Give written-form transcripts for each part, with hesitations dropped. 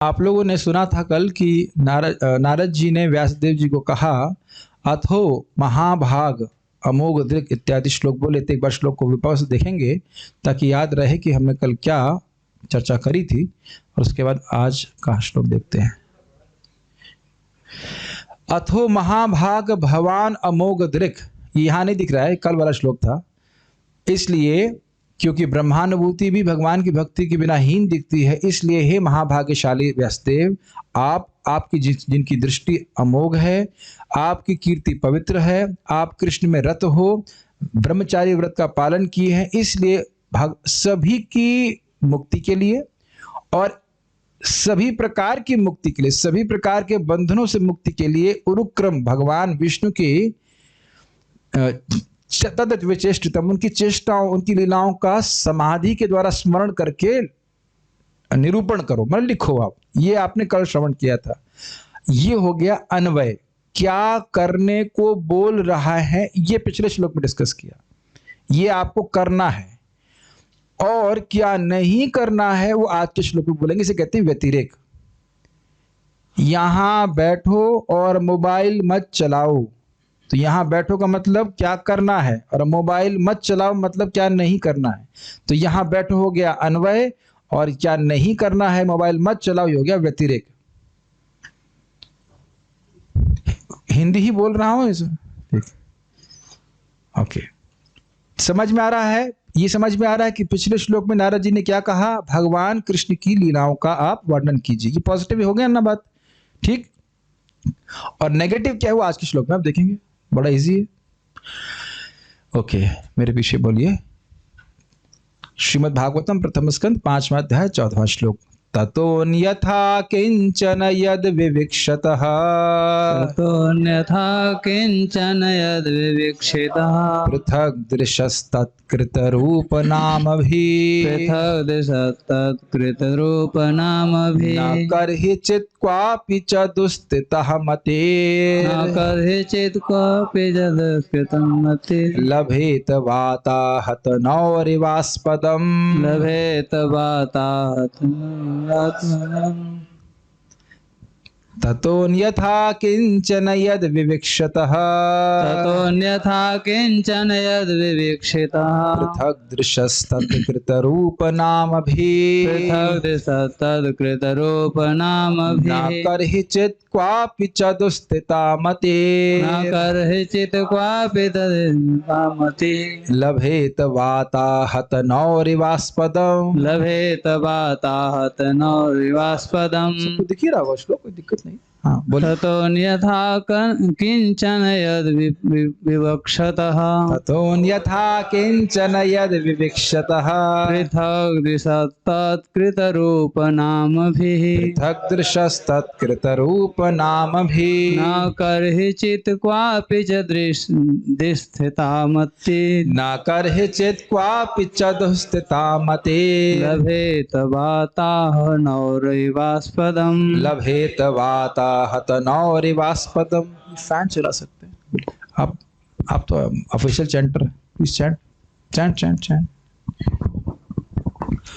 आप लोगों ने सुना था कल कि नारद जी ने व्यासदेव जी को कहा, अथो महाभाग अमोघ दृक् इत्यादि श्लोक बोले थे। एक बार श्लोक को विपक्ष देखेंगे ताकि याद रहे कि हमने कल क्या चर्चा करी थी, और उसके बाद आज का श्लोक देखते हैं। अथो महाभाग भवान अमोघ दृक्, यहाँ नहीं दिख रहा है, कल वाला श्लोक था। इसलिए क्योंकि ब्रह्मानुभूति भी भगवान की भक्ति के बिना हीन दिखती है, इसलिए हे महाभाग्यशाली व्यासदेव, आपकी जिनकी दृष्टि अमोघ है, आपकी कीर्ति पवित्र है, आप कृष्ण में रत हो, ब्रह्मचारी व्रत का पालन किए हैं, इसलिए सभी की मुक्ति के लिए और सभी प्रकार की मुक्ति के लिए, सभी प्रकार के बंधनों से मुक्ति के लिए उरुक्रम भगवान विष्णु की तदत विचेष्टितम, उनकी चेष्टाओं, उनकी लीलाओं का समाधि के द्वारा स्मरण करके निरूपण करो, मतलब लिखो आप। ये आपने कल श्रवण किया था। ये हो गया अन्वय, क्या करने को बोल रहा है, ये पिछले श्लोक में डिस्कस किया। ये आपको करना है, और क्या नहीं करना है वो आज के श्लोक में बोलेंगे। इसे कहते हैं व्यतिरेक। यहां बैठो और मोबाइल मत चलाओ, तो यहां बैठो का मतलब क्या करना है, और मोबाइल मत चलाओ मतलब क्या नहीं करना है। तो यहां बैठो हो गया अन्वय, और क्या नहीं करना है मोबाइल मत चलाओ हो गया व्यतिरेक। हिंदी ही बोल रहा हूं इस, ओके। समझ में आ रहा है, ये समझ में आ रहा है कि पिछले श्लोक में नारद जी ने क्या कहा, भगवान कृष्ण की लीलाओं का आप वर्णन कीजिए। ये पॉजिटिव हो गया ना बात, ठीक। और नेगेटिव क्या है वो आज के श्लोक में आप देखेंगे, बड़ा इजी है। ओके, मेरे पीछे बोलिए। श्रीमद् भागवतम प्रथम स्कंद 5वां अध्याय 14वां श्लोक। ततोऽन्यथा किंचन यद विविक्षतः, ततोऽन्यथा किंचन यद विविक्षितः, पृथक् दृशस्तत्कृतरूपनामभिः, पृथक् दृशस्तत्कृतरूपनामभिः, न कर्हिचित् क्वापि च दुस्थितः मतेर्, न कर्हिचित् क्वापि च दुस्थितं मतिर्, लभेत वाताहतनौरिवास्पदम्, लभेत वाताहतम्। ततोऽन्यथा किंचन यद विविक्षतः, ततोऽन्यथा किंचन यद विविक्षितः, पृथक् दृशस्तत्कृतरूपनामभिः, पृथक् दृशस्तत्कृतरूपनामभिः, न कर्हिचित् क्वापि च दुस्थिता मतिर्, न कर्हिचित् क्वापि तद्मतिः, लभेत वाताहतनौरिवास्पदम्, लभेत वाताहतनौरिवास्पदम्। सबको दिख ही रहा होगा श्लोक, कोई दिक्कत नहीं। हाँ बोलो। ततोऽन्यथा किंचन यद विवक्षतः, ततोऽन्यथा किंचन यद विविक्षतः, पृथक् दृशस्तत्कृतरूपनामभिः, पृथक् दृशस्तत्कृतरूपनामभिः, न कर्हिचित् क्वापि च दुस्थिता मतिर्, न कर्हिचित् क्वापि च दुस्थिता मतिर्, लभेत वाताहतनौरिवास्पदम्, लभेत वाताहतनौरिवास्पदम्। फैन चला सकते हैं आप तो official chanter, please chant chant chant chant.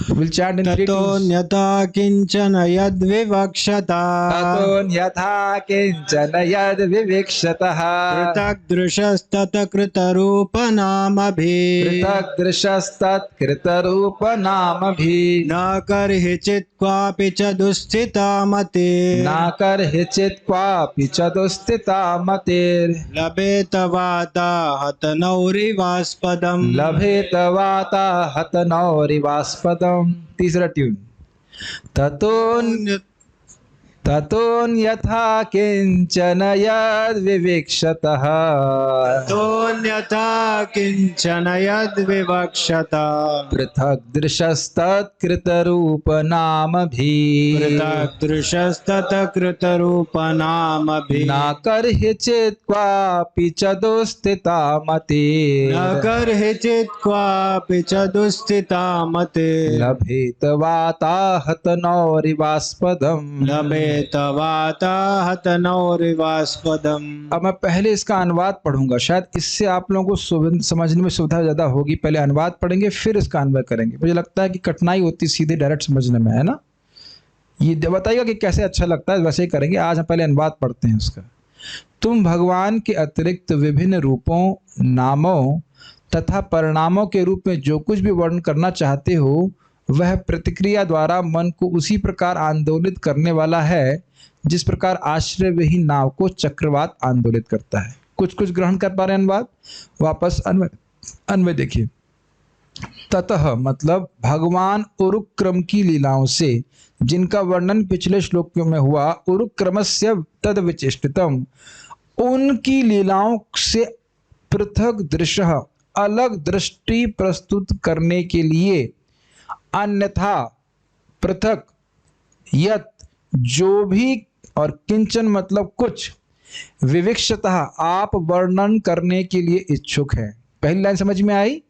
We'll chant in 3 2 ततोऽन्यथा किंचन यद विवक्षतः, ततोऽन्यथा किंचन यद विविक्षतः, पृथक् दृशस्तत्कृतरूपनामभिः, पृथक् दृशस्तत्कृतरूपनामभिः, न कर्हिचित् क्वापि च दुस्थिता मतिर्, न कर्हिचित् क्वापि च दुस्थिता मतिर्, लभेत वाताहतनौरिवास्पदम्, लभेत वाताहतनौरिवास्पदम्। तीसरा ट्यून। ततोऽन्यथा किंचन यद विविक्षतः, ततोऽन्यथा किंचन यद विवक्षतः, पृथक् दृशस्तत्कृतरूपनामभिः, पृथक् दृशस्तत्कृतरूपनामभिः, न कर्हिचित् क्वापि च दुस्थिता मतिर्, न कर्हिचित् क्वापि च दुस्थिता मतिर्, लभेत वाताहतनौरिवास्पदम्, लभेत वाताहतनौरिवास्पदम्। अब मैं पहले इसका अनुवाद पढ़ूंगा, शायद इससे आप लोगों को समझने में सुविधा ज्यादा होगी। पहले अनुवाद पढ़ेंगे फिर इसका अन्वय करेंगे। मुझे लगता है कि कठिनाई होती सीधे डायरेक्ट समझने में, है ना। ये बताइएगा कि कैसे अच्छा लगता है, वैसे ही करेंगे। आज हम पहले अनुवाद पढ़ते हैं उसका। तुम भगवान के अतिरिक्त विभिन्न रूपों, नामों तथा परिणामों के रूप में जो कुछ भी वर्णन करना चाहते हो, वह प्रतिक्रिया द्वारा मन को उसी प्रकार आंदोलित करने वाला है जिस प्रकार आश्रय विहीन नाव को चक्रवात आंदोलित करता है। कुछ कुछ ग्रहण कर पा रहे हैं अनुवाद? वापस अन्वय देखिए। ततः मतलब भगवान उरुक्रम की लीलाओं से, जिनका वर्णन पिछले श्लोक में हुआ, उरुक्रमस्य तद विचेष्टितम, उनकी लीलाओं से पृथक दृश्य, अलग दृष्टि प्रस्तुत करने के लिए, अन्यथा पृथक, यत जो भी, और किंचन मतलब कुछ, विविक्षतः आप वर्णन करने के लिए इच्छुक है। पहली लाइन समझ में आई?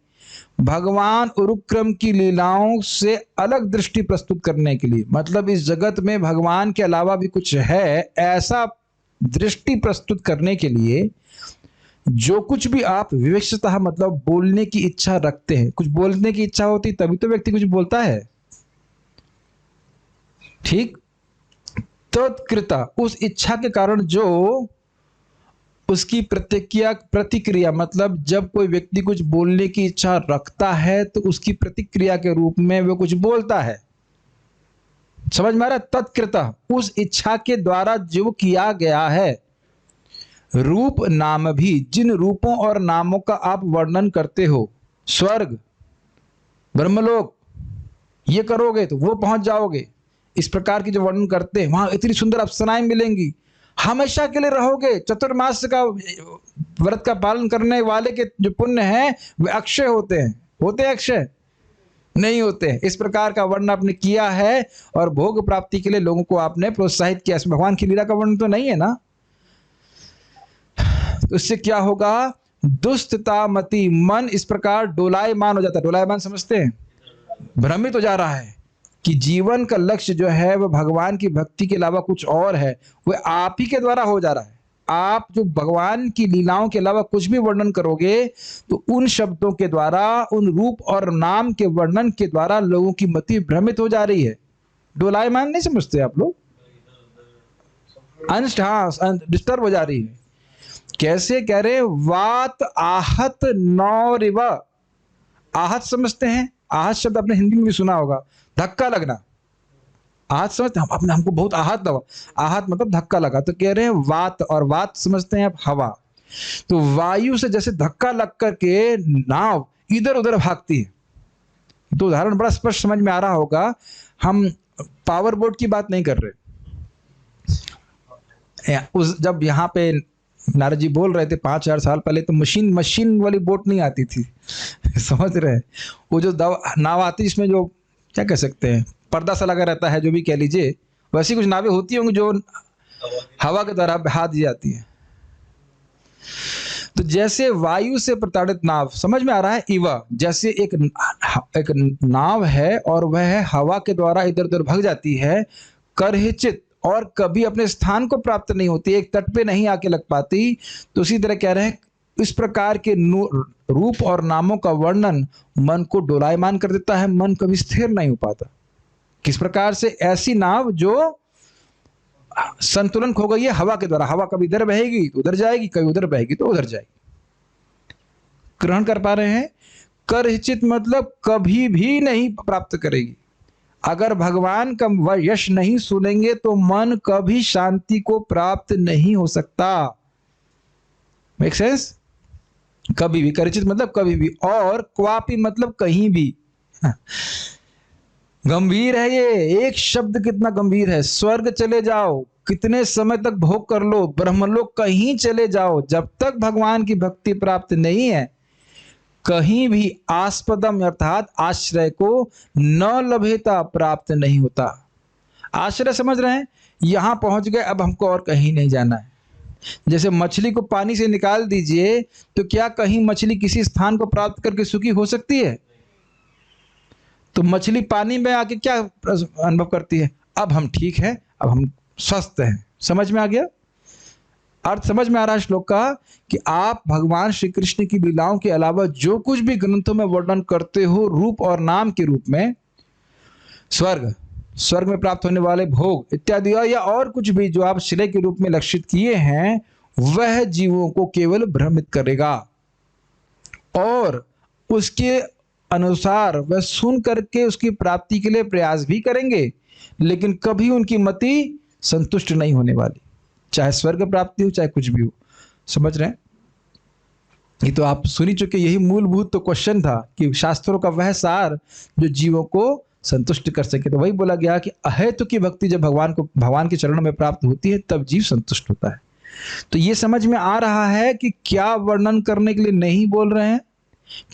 भगवान उरुक्रम की लीलाओं से अलग दृष्टि प्रस्तुत करने के लिए, मतलब इस जगत में भगवान के अलावा भी कुछ है, ऐसा दृष्टि प्रस्तुत करने के लिए जो कुछ भी आप विविक्षतः मतलब बोलने की इच्छा रखते हैं। कुछ बोलने की इच्छा होती तभी तो व्यक्ति कुछ बोलता है, ठीक? तत्कृता, उस इच्छा के कारण जो उसकी प्रतिक्रिया मतलब जब कोई व्यक्ति कुछ बोलने की इच्छा रखता है तो उसकी प्रतिक्रिया के रूप में वो कुछ बोलता है। समझ में आ रहा है? तत्कृता, उस इच्छा के द्वारा जो किया गया है। रूप नाम भी, जिन रूपों और नामों का आप वर्णन करते हो, स्वर्ग, ब्रह्मलोक, ये करोगे तो वो पहुंच जाओगे, इस प्रकार की जो वर्णन करते हैं, वहां इतनी सुंदर अप्सराएं मिलेंगी, हमेशा के लिए रहोगे, चतुर्मास का व्रत का पालन करने वाले के जो पुण्य हैं वे अक्षय होते हैं। होते अक्षय? नहीं होते हैं। इस प्रकार का वर्णन आपने किया है और भोग प्राप्ति के लिए लोगों को आपने प्रोत्साहित किया। इसमें भगवान की लीला का वर्णन तो नहीं है ना। तो इससे क्या होगा? दुष्टतामति, मन इस प्रकार डोलायमान हो जाता है। डोलायमान समझते हैं? भ्रमित हो जा रहा है कि जीवन का लक्ष्य जो है वह भगवान की भक्ति के अलावा कुछ और है, वह आप ही के द्वारा हो जा रहा है। आप जो भगवान की लीलाओं के अलावा कुछ भी वर्णन करोगे तो उन शब्दों के द्वारा, उन रूप और नाम के वर्णन के द्वारा लोगों की मति भ्रमित हो जा रही है। डोलायमान नहीं समझते आप लोग? डिस्टर्ब हो जा रही है। कैसे कह रहे? वात आहत नौरिव। आहत समझते हैं? आहत शब्द आपने हिंदी में भी सुना होगा, धक्का लगना। आहत समझते हैं? आपने हमको बहुत आहत लगा। आहत मतलब धक्का लगा। तो कह रहे हैं वात, और वात समझते हैं आप? हवा। तो वायु से जैसे धक्का लग करके नाव इधर उधर भागती है। तो उदाहरण बड़ा स्पष्ट समझ में आ रहा होगा। हम पावर बोट की बात नहीं कर रहे। जब यहाँ पे नारद जी बोल रहे थे 5000 साल पहले, तो मशीन वाली बोट नहीं आती थी। समझ रहे हैं? वो जो नाव आती, इसमें जो क्या कह सकते हैं, पर्दा सा लगा रहता है, जो भी कह लीजिए, वैसी कुछ नावें होती होंगी जो हवा के द्वारा बहा दी जाती है। तो जैसे वायु से प्रताड़ित नाव, समझ में आ रहा है? इवा, जैसे एक नाव है और वह हवा के द्वारा इधर उधर भाग जाती है, करहिचित, और कभी अपने स्थान को प्राप्त नहीं होती, एक तट पे नहीं आके लग पाती। तो उसी तरह कह रहे हैं, इस प्रकार के रूप और नामों का वर्णन मन को डोलायमान कर देता है, मन कभी स्थिर नहीं हो पाता। किस प्रकार से? ऐसी नाव जो संतुलन खो गई है हवा के द्वारा। हवा कभी इधर बहेगी तो उधर जाएगी, कभी उधर बहेगी तो उधर जाएगी। ग्रहण कर पा रहे हैं? करहिचित मतलब कभी भी नहीं प्राप्त करेगी। अगर भगवान का यश नहीं सुनेंगे तो मन कभी शांति को प्राप्त नहीं हो सकता। Make sense? कभी भी। परिचित मतलब कभी भी, और क्वापी मतलब कहीं भी। गंभीर है ये एक शब्द, कितना गंभीर है। स्वर्ग चले जाओ, कितने समय तक भोग कर लो, ब्रह्मलोक कहीं चले जाओ, जब तक भगवान की भक्ति प्राप्त नहीं है, कहीं भी आस्पदम अर्थात आश्रय को न लभेता, प्राप्त नहीं होता। आश्रय समझ रहे हैं? यहां पहुंच गए, अब हमको और कहीं नहीं जाना है। जैसे मछली को पानी से निकाल दीजिए तो क्या कहीं मछली किसी स्थान को प्राप्त करके सुखी हो सकती है? तो मछली पानी में आके क्या अनुभव करती है? अब हम ठीक हैं, अब हम स्वस्थ हैं। समझ में आ गया? अर्थ समझ में आ रहा है श्लोक का कि आप भगवान श्री कृष्ण की लीलाओं के अलावा जो कुछ भी ग्रंथों में वर्णन करते हो रूप और नाम के रूप में, स्वर्ग, स्वर्ग में प्राप्त होने वाले भोग इत्यादि या और कुछ भी जो आप श्रेय के रूप में लक्षित किए हैं, वह जीवों को केवल भ्रमित करेगा और उसके अनुसार वह सुन करके उसकी प्राप्ति के लिए प्रयास भी करेंगे, लेकिन कभी उनकी मति संतुष्ट नहीं होने वाली, चाहे स्वर्ग प्राप्ति हो चाहे कुछ भी हो। समझ रहे हैं? ये तो आप सुन ही चुके। यही मूलभूत तो क्वेश्चन था कि शास्त्रों का वह सार जो जीवों को संतुष्ट कर सके। तो वही बोला गया कि अहेतु की भक्ति जब भगवान के चरणों में प्राप्त होती है तब जीव संतुष्ट होता है। तो ये समझ में आ रहा है कि क्या वर्णन करने के लिए नहीं बोल रहे हैं।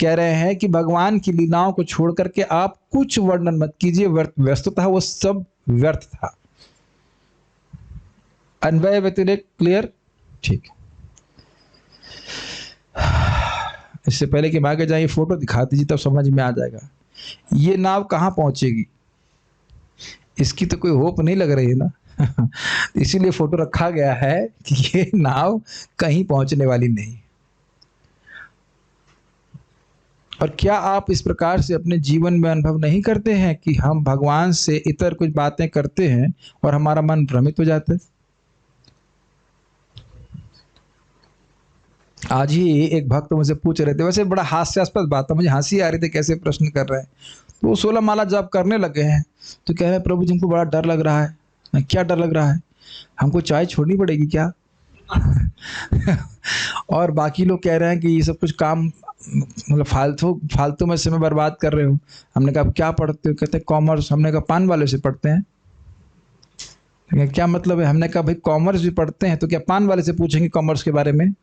कह रहे हैं कि भगवान की लीलाओं को छोड़ करके आप कुछ वर्णन मत कीजिए, वस्तुतः वो सब व्यर्थ था। अन्वय व्यतिरेक क्लियर? ठीक है। इससे पहले कि हम आगे जाए फोटो दिखा दीजिए, तब समझ में आ जाएगा ये नाव कहाँ पहुंचेगी। इसकी तो कोई होप नहीं लग रही है ना इसीलिए फोटो रखा गया है कि ये नाव कहीं पहुंचने वाली नहीं। और क्या आप इस प्रकार से अपने जीवन में अनुभव नहीं करते हैं कि हम भगवान से इतर कुछ बातें करते हैं और हमारा मन भ्रमित हो जाता है? आज ही एक भक्त मुझे पूछ रहे थे, वैसे बड़ा हास्यास्पद बात था, मुझे हंसी आ रही थी कैसे प्रश्न कर रहे हैं। तो वो 16 माला जप करने लगे हैं तो कह रहे हैं प्रभु जी हमको बड़ा डर लग रहा है। क्या डर लग रहा है? हमको चाय छोड़नी पड़ेगी क्या और बाकी लोग कह रहे हैं कि ये सब कुछ काम मतलब फालतू में समय बर्बाद कर रहे हो। हमने कहा क्या पढ़ते हो? कहते हैं कॉमर्स। हमने कहा पान वाले से पढ़ते हैं। क्या मतलब है? हमने कहा भाई कॉमर्स भी पढ़ते हैं तो क्या पान वाले से पूछेंगे कॉमर्स के बारे में?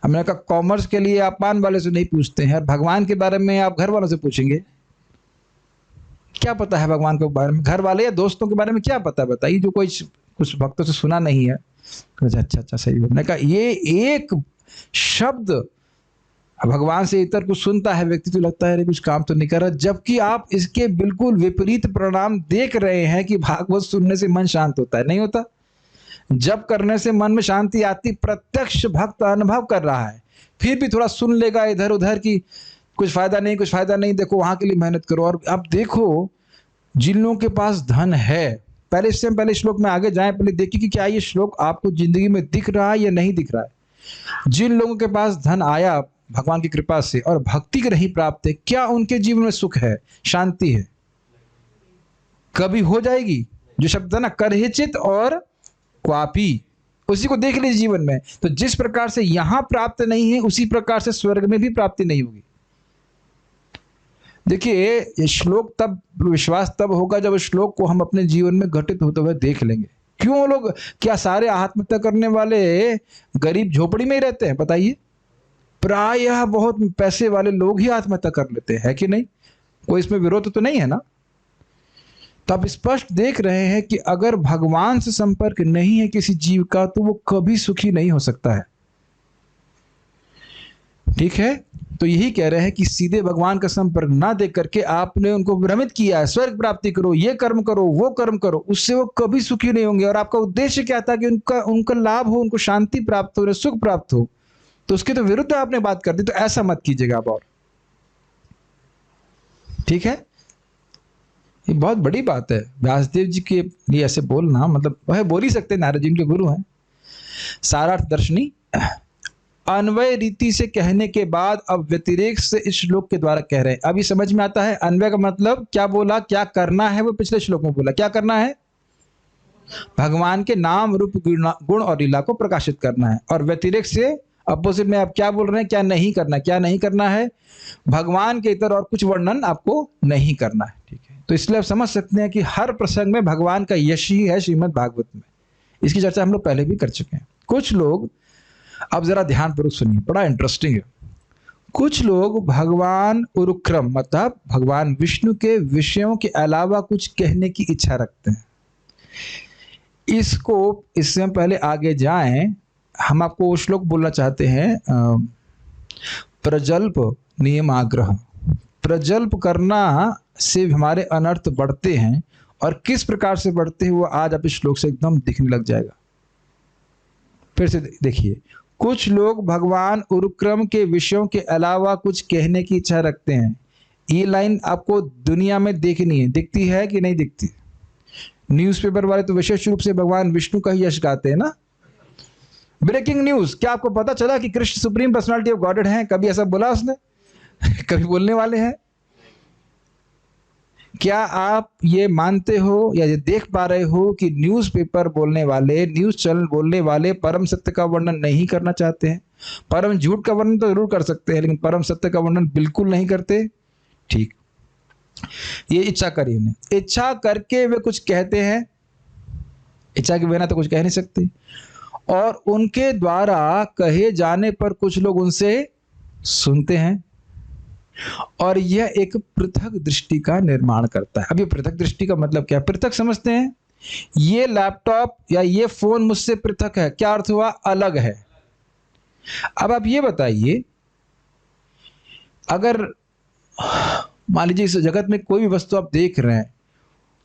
हमने कहा कॉमर्स के लिए आप पान वाले से नहीं पूछते हैं और भगवान के बारे में आप घर वालों से पूछेंगे। क्या पता है भगवान के बारे में? घर वाले या दोस्तों के बारे में क्या पता है बताइए, जो कोई कुछ भक्तों से सुना नहीं है। अच्छा सही है। मैंने कहा ये एक शब्द भगवान से इतर कुछ सुनता है व्यक्ति तो लगता है कुछ काम तो नहीं कर रहा, जबकि आप इसके बिल्कुल विपरीत परिणाम देख रहे हैं कि भागवत सुनने से मन शांत होता है। नहीं होता? जब करने से मन में शांति आती, प्रत्यक्ष भक्त अनुभव कर रहा है, फिर भी थोड़ा सुन लेगा इधर उधर की कुछ फायदा नहीं, देखो वहां के लिए मेहनत करो। और अब देखो जिन लोगों के पास धन है, पहले श्लोक में आगे जाएं, पहले देखिए कि क्या ये श्लोक आपको जिंदगी में दिख रहा है या नहीं दिख रहा है। जिन लोगों के पास धन आया भगवान की कृपा से और भक्ति के नहीं प्राप्त है, क्या उनके जीवन में सुख है, शांति है? कभी हो जाएगी। जो शब्द है ना करहिचित और क्वापी, उसी को देख लीजिए जीवन में। तो जिस प्रकार से यहां प्राप्त नहीं है उसी प्रकार से स्वर्ग में भी प्राप्ति नहीं होगी। देखिए ये श्लोक तब विश्वास तब होगा जब श्लोक को हम अपने जीवन में घटित होते हुए देख लेंगे। क्यों लोग, क्या सारे आत्महत्या करने वाले गरीब झोपड़ी में ही रहते हैं? बताइए। प्रायः बहुत पैसे वाले लोग ही आत्महत्या कर लेते हैं, कि नहीं? कोई इसमें विरोध तो नहीं है ना? तब स्पष्ट देख रहे हैं कि अगर भगवान से संपर्क नहीं है किसी जीव का तो वो कभी सुखी नहीं हो सकता है। ठीक है? तो यही कह रहे हैं कि सीधे भगवान का संपर्क ना देख करके आपने उनको भ्रमित किया है, स्वर्ग प्राप्ति करो, ये कर्म करो, वो कर्म करो, उससे वो कभी सुखी नहीं होंगे। और आपका उद्देश्य क्या था कि उनका लाभ हो, उनको शांति प्राप्त हो, उन्हें सुख प्राप्त हो, तो उसके तो विरुद्ध आपने बात कर दी। तो ऐसा मत कीजिएगा आप। और ठीक है, ये बहुत बड़ी बात है। व्यासदेव जी के लिए ऐसे बोलना, मतलब वह बोल ही सकते, नारद जी उनके गुरु हैं। सारार्थ दर्शनी अन्वय रीति से कहने के बाद अब व्यतिरेक से इस श्लोक के द्वारा कह रहे हैं। अभी समझ में आता है अन्वय का मतलब क्या बोला, क्या करना है। वो पिछले श्लोक में बोला क्या करना है, भगवान के नाम रूप गुण और लीला को प्रकाशित करना है। और व्यतिरेक से अपोजिट में आप क्या बोल रहे हैं, क्या नहीं करना। क्या नहीं करना है, भगवान के इतर और कुछ वर्णन आपको नहीं करना है। ठीक है, तो इसलिए आप समझ सकते हैं कि हर प्रसंग में भगवान का यश ही है श्रीमद् भागवत में। इसकी चर्चा हम लोग पहले भी कर चुके हैं। कुछ लोग, अब जरा ध्यानपूर्वक सुनिए, बड़ा इंटरेस्टिंग है। कुछ लोग भगवान उरुक्रम मतलब भगवान विष्णु के विषयों के अलावा कुछ कहने की इच्छा रखते हैं। इससे हम पहले आगे जाएं, हम आपको वो श्लोक बोलना चाहते हैं, प्रजल्प नियम आग्रह। प्रजल्प करना से हमारे अनर्थ बढ़ते हैं, और किस प्रकार से बढ़ते हैं वो आज आप इस श्लोक से एकदम दिखने लग जाएगा। फिर से देखिए, कुछ लोग भगवान उरुक्रम के विषयों के अलावा कुछ कहने की इच्छा रखते हैं। ये लाइन आपको दुनिया में देखनी है, दिखती है कि नहीं दिखती? न्यूज़पेपर वाले तो विशेष रूप से भगवान विष्णु का ही यश गाते हैं ना। ब्रेकिंग न्यूज, क्या आपको पता चला कि Krishna supreme personality of godhead हैं? कभी ऐसा बोला उसने? कभी बोलने वाले हैं? क्या आप ये मानते हो या ये देख पा रहे हो कि न्यूज़पेपर बोलने वाले, न्यूज़ चैनल बोलने वाले परम सत्य का वर्णन नहीं करना चाहते हैं? परम झूठ का वर्णन तो जरूर कर सकते हैं, लेकिन परम सत्य का वर्णन बिल्कुल नहीं करते। ठीक, ये इच्छा करी उन्हें, इच्छा करके वे कुछ कहते हैं, इच्छा के बिना तो कुछ कह नहीं सकते। और उनके द्वारा कहे जाने पर कुछ लोग उनसे सुनते हैं, और यह एक पृथक दृष्टि का निर्माण करता है। अब ये पृथक दृष्टि का मतलब क्या? पृथक समझते हैं, ये लैपटॉप या ये फोन मुझसे पृथक है। क्या अर्थ हुआ? अलग है। अब आप ये बताइए, अगर मान लीजिए इस जगत में कोई भी वस्तु आप देख रहे हैं,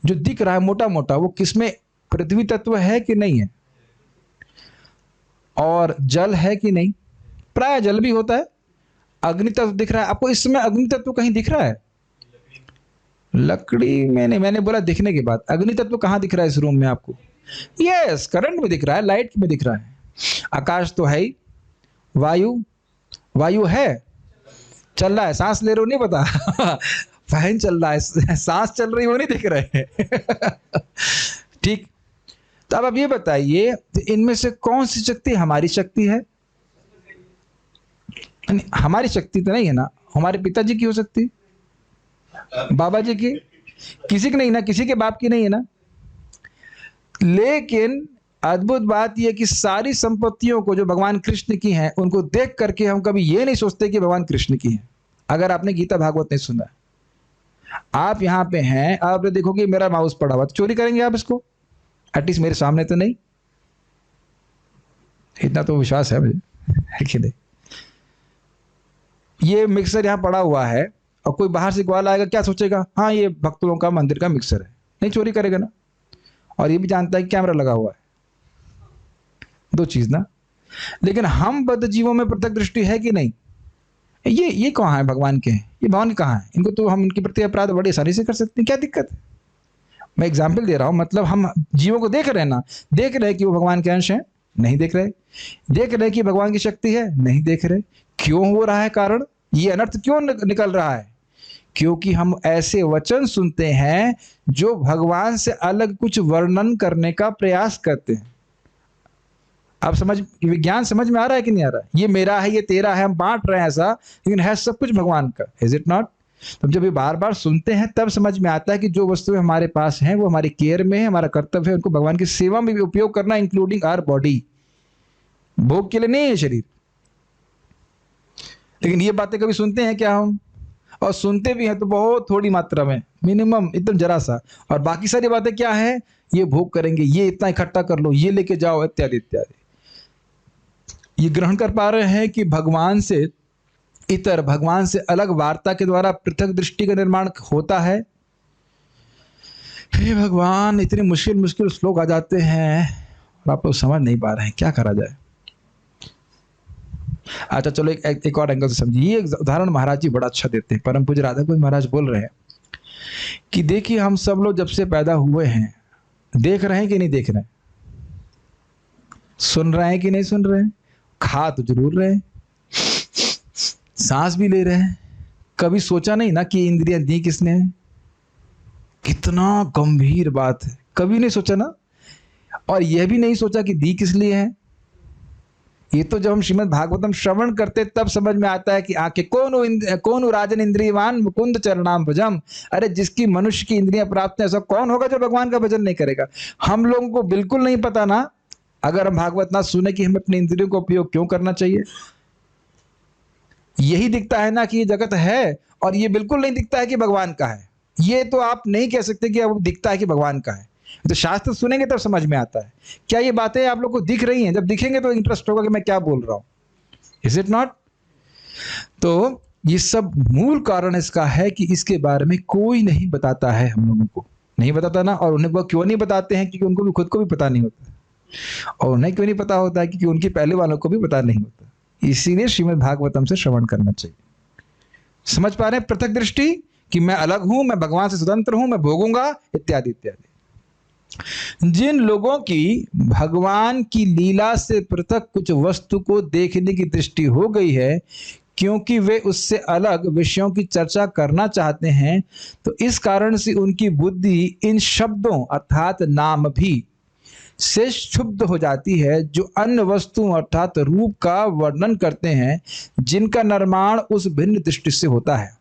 जो दिख रहा है मोटा मोटा, वो किसमें पृथ्वी तत्व है कि नहीं है? और जल है कि नहीं? प्राय जल भी होता है। अग्नि तत्व दिख रहा है आपको? इस समय अग्नि तत्व कहीं दिख रहा है? लकड़ी में नहीं, मैंने बोला दिखने के बाद। अग्नि तत्व कहाँ दिख रहा है इस रूम में आपको? यस, करंट में दिख रहा है, लाइट में दिख रहा है। आकाश तो है ही, वायु है, चल रहा है, सांस ले रहे हो नहीं पता फैन चल रहा है, सांस चल रही हो नहीं दिख रहे हैं ठीक, तो अब आप ये बताइए, इनमें से कौन सी शक्ति हमारी शक्ति है? हमारी शक्ति तो नहीं है ना। हमारे पिताजी की हो सकती, बाबा जी की, किसी की नहीं ना, किसी के बाप की नहीं है ना। लेकिन अद्भुत बात यह कि सारी संपत्तियों को जो भगवान कृष्ण की हैं, उनको देख करके हम कभी ये नहीं सोचते कि भगवान कृष्ण की हैं। अगर आपने गीता भागवत नहीं सुना, आप यहाँ पे हैं, आप देखोगे मेरा माउस पड़ा हुआ, तो चोरी करेंगे आप इसको? एटलीस्ट मेरे सामने तो नहीं, इतना तो विश्वास है मुझे, है कि नहीं? ये मिक्सर यहाँ पड़ा हुआ है और कोई बाहर से ग्वाल आएगा, क्या सोचेगा? हाँ, ये भक्तों का मंदिर का मिक्सर है, नहीं चोरी करेगा ना। और ये भी जानता है कि कैमरा लगा हुआ है, दो चीज ना। लेकिन हम बद्ध जीवों में पृथक दृष्टि है कि नहीं? ये कहाँ है? भगवान के हैं, ये भगवान कहाँ है? इनको तो हम इनके प्रति अपराध बड़ी आसानी से कर सकते हैं, क्या दिक्कत है? मैं एग्जाम्पल दे रहा हूं, मतलब हम जीवों को देख रहे हैं ना, देख रहे हैं कि वो भगवान के अंश हैं, नहीं देख रहे। देख रहे कि भगवान की शक्ति है, नहीं देख रहे। क्यों हो रहा है? कारण ये अनर्थ क्यों निकल रहा है? क्योंकि हम ऐसे वचन सुनते हैं जो भगवान से अलग कुछ वर्णन करने का प्रयास करते हैं। आप विज्ञान समझ में आ रहा है कि नहीं आ रहा है? ये मेरा है, ये तेरा है, हम बांट रहे हैं ऐसा, लेकिन है सब कुछ भगवान का। Is it not? तो जब ये बार बार सुनते हैं तब समझ में आता है कि जो वस्तुएं हमारे पास हैं वो हमारी केयर में है, हमारा कर्तव्य है उनको भगवान की सेवा में भी उपयोग करना, इंक्लूडिंग आवर बॉडी। भोग के लिए नहीं है शरीर। लेकिन ये बातें कभी सुनते हैं क्या हम? और सुनते भी हैं तो बहुत थोड़ी मात्रा में, मिनिमम एकदम जरा सा। और बाकी सारी बातें क्या है? ये भोग करेंगे, ये इतना इकट्ठा कर लो, ये लेके जाओ, इत्यादि इत्यादि। ये ग्रहण कर पा रहे हैं कि भगवान से इतर, भगवान से अलग वार्ता के द्वारा पृथक दृष्टि का निर्माण होता है। हे भगवान, इतने मुश्किल मुश्किल श्लोक आ जाते हैं और आप लोग समझ नहीं पा रहे हैं, क्या करा जाए? अच्छा चलो एक और एंगल से समझिए। ये उदाहरण महाराज जी बड़ा अच्छा देते हैं। परम पूज्य राधा गोविंद महाराज बोल रहे हैं कि देखिए, हम सब लोग जब से पैदा हुए हैं, देख रहे हैं कि नहीं देख रहे हैं? सुन रहे हैं कि नहीं सुन रहे हैं? खा तो जरूर रहे हैं, सांस भी ले रहे हैं। कभी सोचा नहीं ना कि इंद्रियां दी किसने है? कितना गंभीर बात है, कभी नहीं सोचा ना। और यह भी नहीं सोचा कि दी किस लिए है। ये तो जब हम श्रीमद् भागवतम श्रवण करते तब समझ में आता है कि आके कौन राजन इंद्रियवान मुकुंद चरणाम भजम। अरे जिसकी मनुष्य की इंद्रियां प्राप्त है, ऐसा कौन होगा जो भगवान का भजन नहीं करेगा? हम लोगों को बिल्कुल नहीं पता ना, अगर हम भागवत ना सुने, कि हमें अपनी इंद्रियों का उपयोग क्यों करना चाहिए। यही दिखता है ना कि ये जगत है, और ये बिल्कुल नहीं दिखता है कि भगवान का है। ये तो आप नहीं कह सकते कि अब दिखता है कि भगवान का है। तो शास्त्र सुनेंगे तब समझ में आता है। क्या ये बातें आप लोग को दिख रही हैं? जब दिखेंगे तो इंटरेस्ट होगा कि मैं क्या बोल रहा हूं। Is it not? तो ये सब मूल कारण इसका है कि इसके बारे में कोई नहीं बताता है, हम लोगों को नहीं बताता ना। और उन्हें वो क्यों नहीं बताते हैं? क्योंकि उनको भी खुद को भी पता नहीं होता। और उन्हें क्यों नहीं पता होता है? क्योंकि उनके पहले वालों को भी पता नहीं होता। इसीलिए श्रीमद् भागवतम से श्रवण करना चाहिए। समझ पा रहे हैं? पृथक दृष्टि कि मैं अलग हूं, मैं भगवान से स्वतंत्र हूं, मैं भोगूंगा, इत्यादि इत्यादि। जिन लोगों की भगवान की लीला से पृथक कुछ वस्तु को देखने की दृष्टि हो गई है, क्योंकि वे उससे अलग विषयों की चर्चा करना चाहते हैं, तो इस कारण से उनकी बुद्धि इन शब्दों अर्थात नाम भी से क्षुब्ध हो जाती है, जो अन्य वस्तुओं अर्थात रूप का वर्णन करते हैं, जिनका निर्माण उस भिन्न दृष्टि से होता है।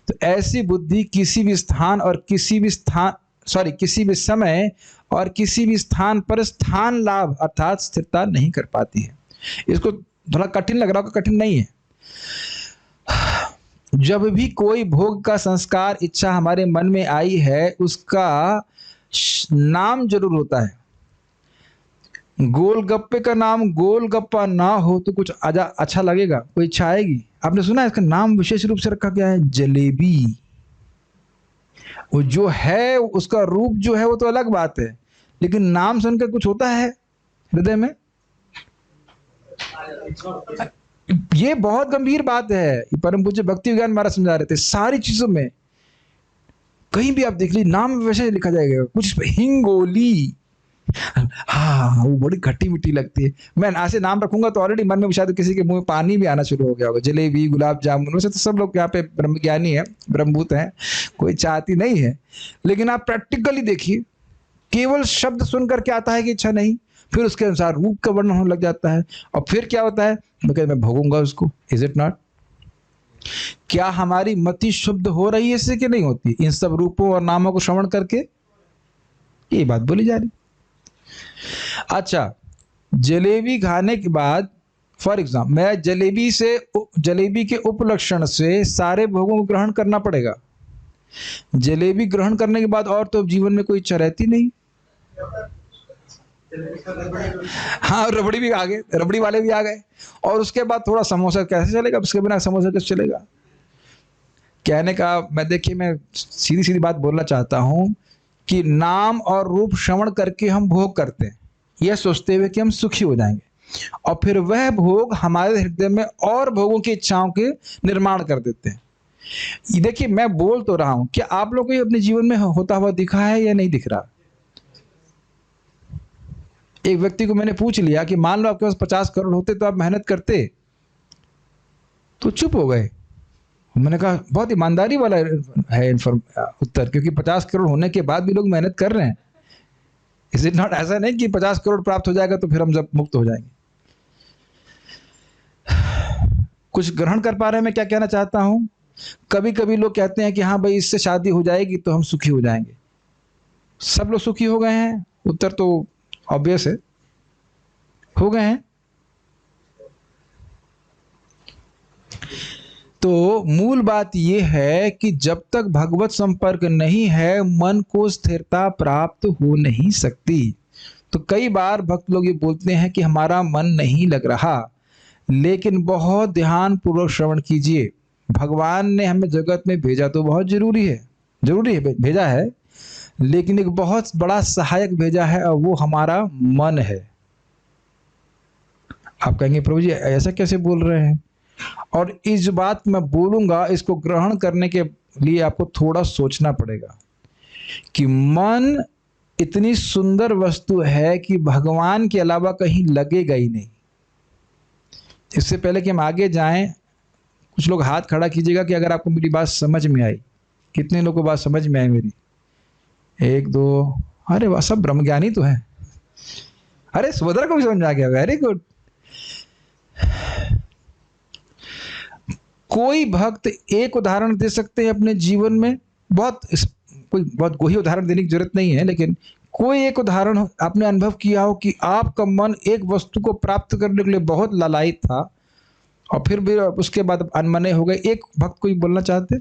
तो ऐसी बुद्धि किसी भी स्थान किसी भी समय और किसी भी स्थान पर स्थान लाभ अर्थात स्थिरता नहीं कर पाती है। इसको थोड़ा कठिन लग रहा होगा, कठिन नहीं है। जब भी कोई भोग का संस्कार इच्छा हमारे मन में आई है, उसका नाम जरूर होता है। गोलगप्पे का नाम गोलगप्पा ना हो तो कुछ अच्छा लगेगा, कोई इच्छा आएगी? आपने सुना है इसका नाम विशेष रूप से रखा गया है जलेबी। वो जो है उसका रूप जो है वो तो अलग बात है, लेकिन नाम सुनकर कुछ होता है हृदय में। ये बहुत गंभीर बात है। परम पूज्य भक्ति विज्ञान महाराज समझा रहे थे, सारी चीजों में कहीं भी आप देख लीजिए नाम वैसे लिखा जाएगा, कुछ हिंगोली, हाँ वो बड़ी खट्टी मीठी लगती है। मैं ऐसे नाम रखूंगा तो ऑलरेडी मन में शायद किसी के मुंह में पानी भी आना शुरू हो गया होगा। जलेबी, गुलाब जामुन, वैसे तो सब लोग यहाँ पे ब्रह्मज्ञानी है, ब्रह्मभूत हैं, कोई चाहती नहीं है। लेकिन आप प्रैक्टिकली देखिए, केवल शब्द सुन करके आता है कि इच्छा नहीं, फिर उसके अनुसार रूप का वर्णन होने लग जाता है, और फिर क्या होता है, मैं भोगूंगा उसको। Is it not? क्या हमारी मति शुद्ध हो रही है इससे कि नहीं होती इन सब रूपों और नामों को श्रवण करके? ये बात बोली जा रही। अच्छा, जलेबी खाने के बाद फॉर एग्जाम्पल मैं जलेबी के उपलक्षण से सारे भोगों को ग्रहण करना पड़ेगा। जलेबी ग्रहण करने के बाद और तो जीवन में कोई इच्छा रहती नहीं। हाँ, रबड़ी भी आ गए, रबड़ी वाले भी आ गए, और उसके बाद थोड़ा समोसा कैसे चलेगा? उसके बिना समोसा कैसे चलेगा? कहने का मैं सीधी सीधी बात बोलना चाहता हूं कि नाम और रूप श्रवण करके हम भोग करते हैं, यह सोचते हुए कि हम सुखी हो जाएंगे, और फिर वह भोग हमारे हृदय में और भोगों की इच्छाओं के निर्माण कर देते हैं। देखिए, मैं बोल तो रहा हूं, क्या आप लोग को अपने जीवन में होता हुआ दिखा है या नहीं दिख रहा? एक व्यक्ति को मैंने पूछ लिया कि मान लो आपके पास 50 करोड़ होते तो आप मेहनत करते? तो चुप हो गए। मैंने कहा बहुत ईमानदारी वाला है उत्तर, क्योंकि 50 करोड़ होने के बाद भी लोग मेहनत कर रहे हैं। Is it not? ऐसा नहीं कि 50 करोड़ प्राप्त हो जाएगा तो फिर हम जब मुक्त हो जाएंगे। कुछ ग्रहण कर पा रहे हैं मैं क्या कहना चाहता हूं? कभी कभी लोग कहते हैं कि हाँ भाई इससे शादी हो जाएगी तो हम सुखी हो जाएंगे। सब लोग सुखी हो गए हैं? उत्तर तो ऑब्वियस है, हो गए हैं। तो मूल बात यह है कि जब तक भगवत संपर्क नहीं है, मन को स्थिरता प्राप्त हो नहीं सकती। तो कई बार भक्त लोग ये बोलते हैं कि हमारा मन नहीं लग रहा, लेकिन बहुत ध्यान पूर्वक श्रवण कीजिए। भगवान ने हमें जगत में भेजा तो बहुत जरूरी है भेजा है, लेकिन एक बहुत बड़ा सहायक भेजा है, और वो हमारा मन है। आप कहेंगे प्रभु जी ऐसा कैसे बोल रहे हैं? और इस बात मैं बोलूंगा, इसको ग्रहण करने के लिए आपको थोड़ा सोचना पड़ेगा कि मन इतनी सुंदर वस्तु है कि भगवान के अलावा कहीं लगेगा ही नहीं। इससे पहले कि हम आगे जाएं, कुछ लोग हाथ खड़ा कीजिएगा कि अगर आपको मेरी बात समझ में आई। कितने लोगों को बात समझ में आई मेरी? 1 2, अरे वाह, सब ब्रह्मज्ञानी तो है। अरे सुभद्रा को भी समझ में आ गया, वेरी गुड। कोई भक्त एक उदाहरण दे सकते हैं अपने जीवन में, कोई बहुत गोही उदाहरण देने की जरूरत नहीं है, लेकिन कोई एक उदाहरण आपने अनुभव किया हो कि आपका मन एक वस्तु को प्राप्त करने के लिए बहुत लालायित था और फिर भी उसके बाद अनमने हो गए। एक भक्त कोई बोलना चाहते?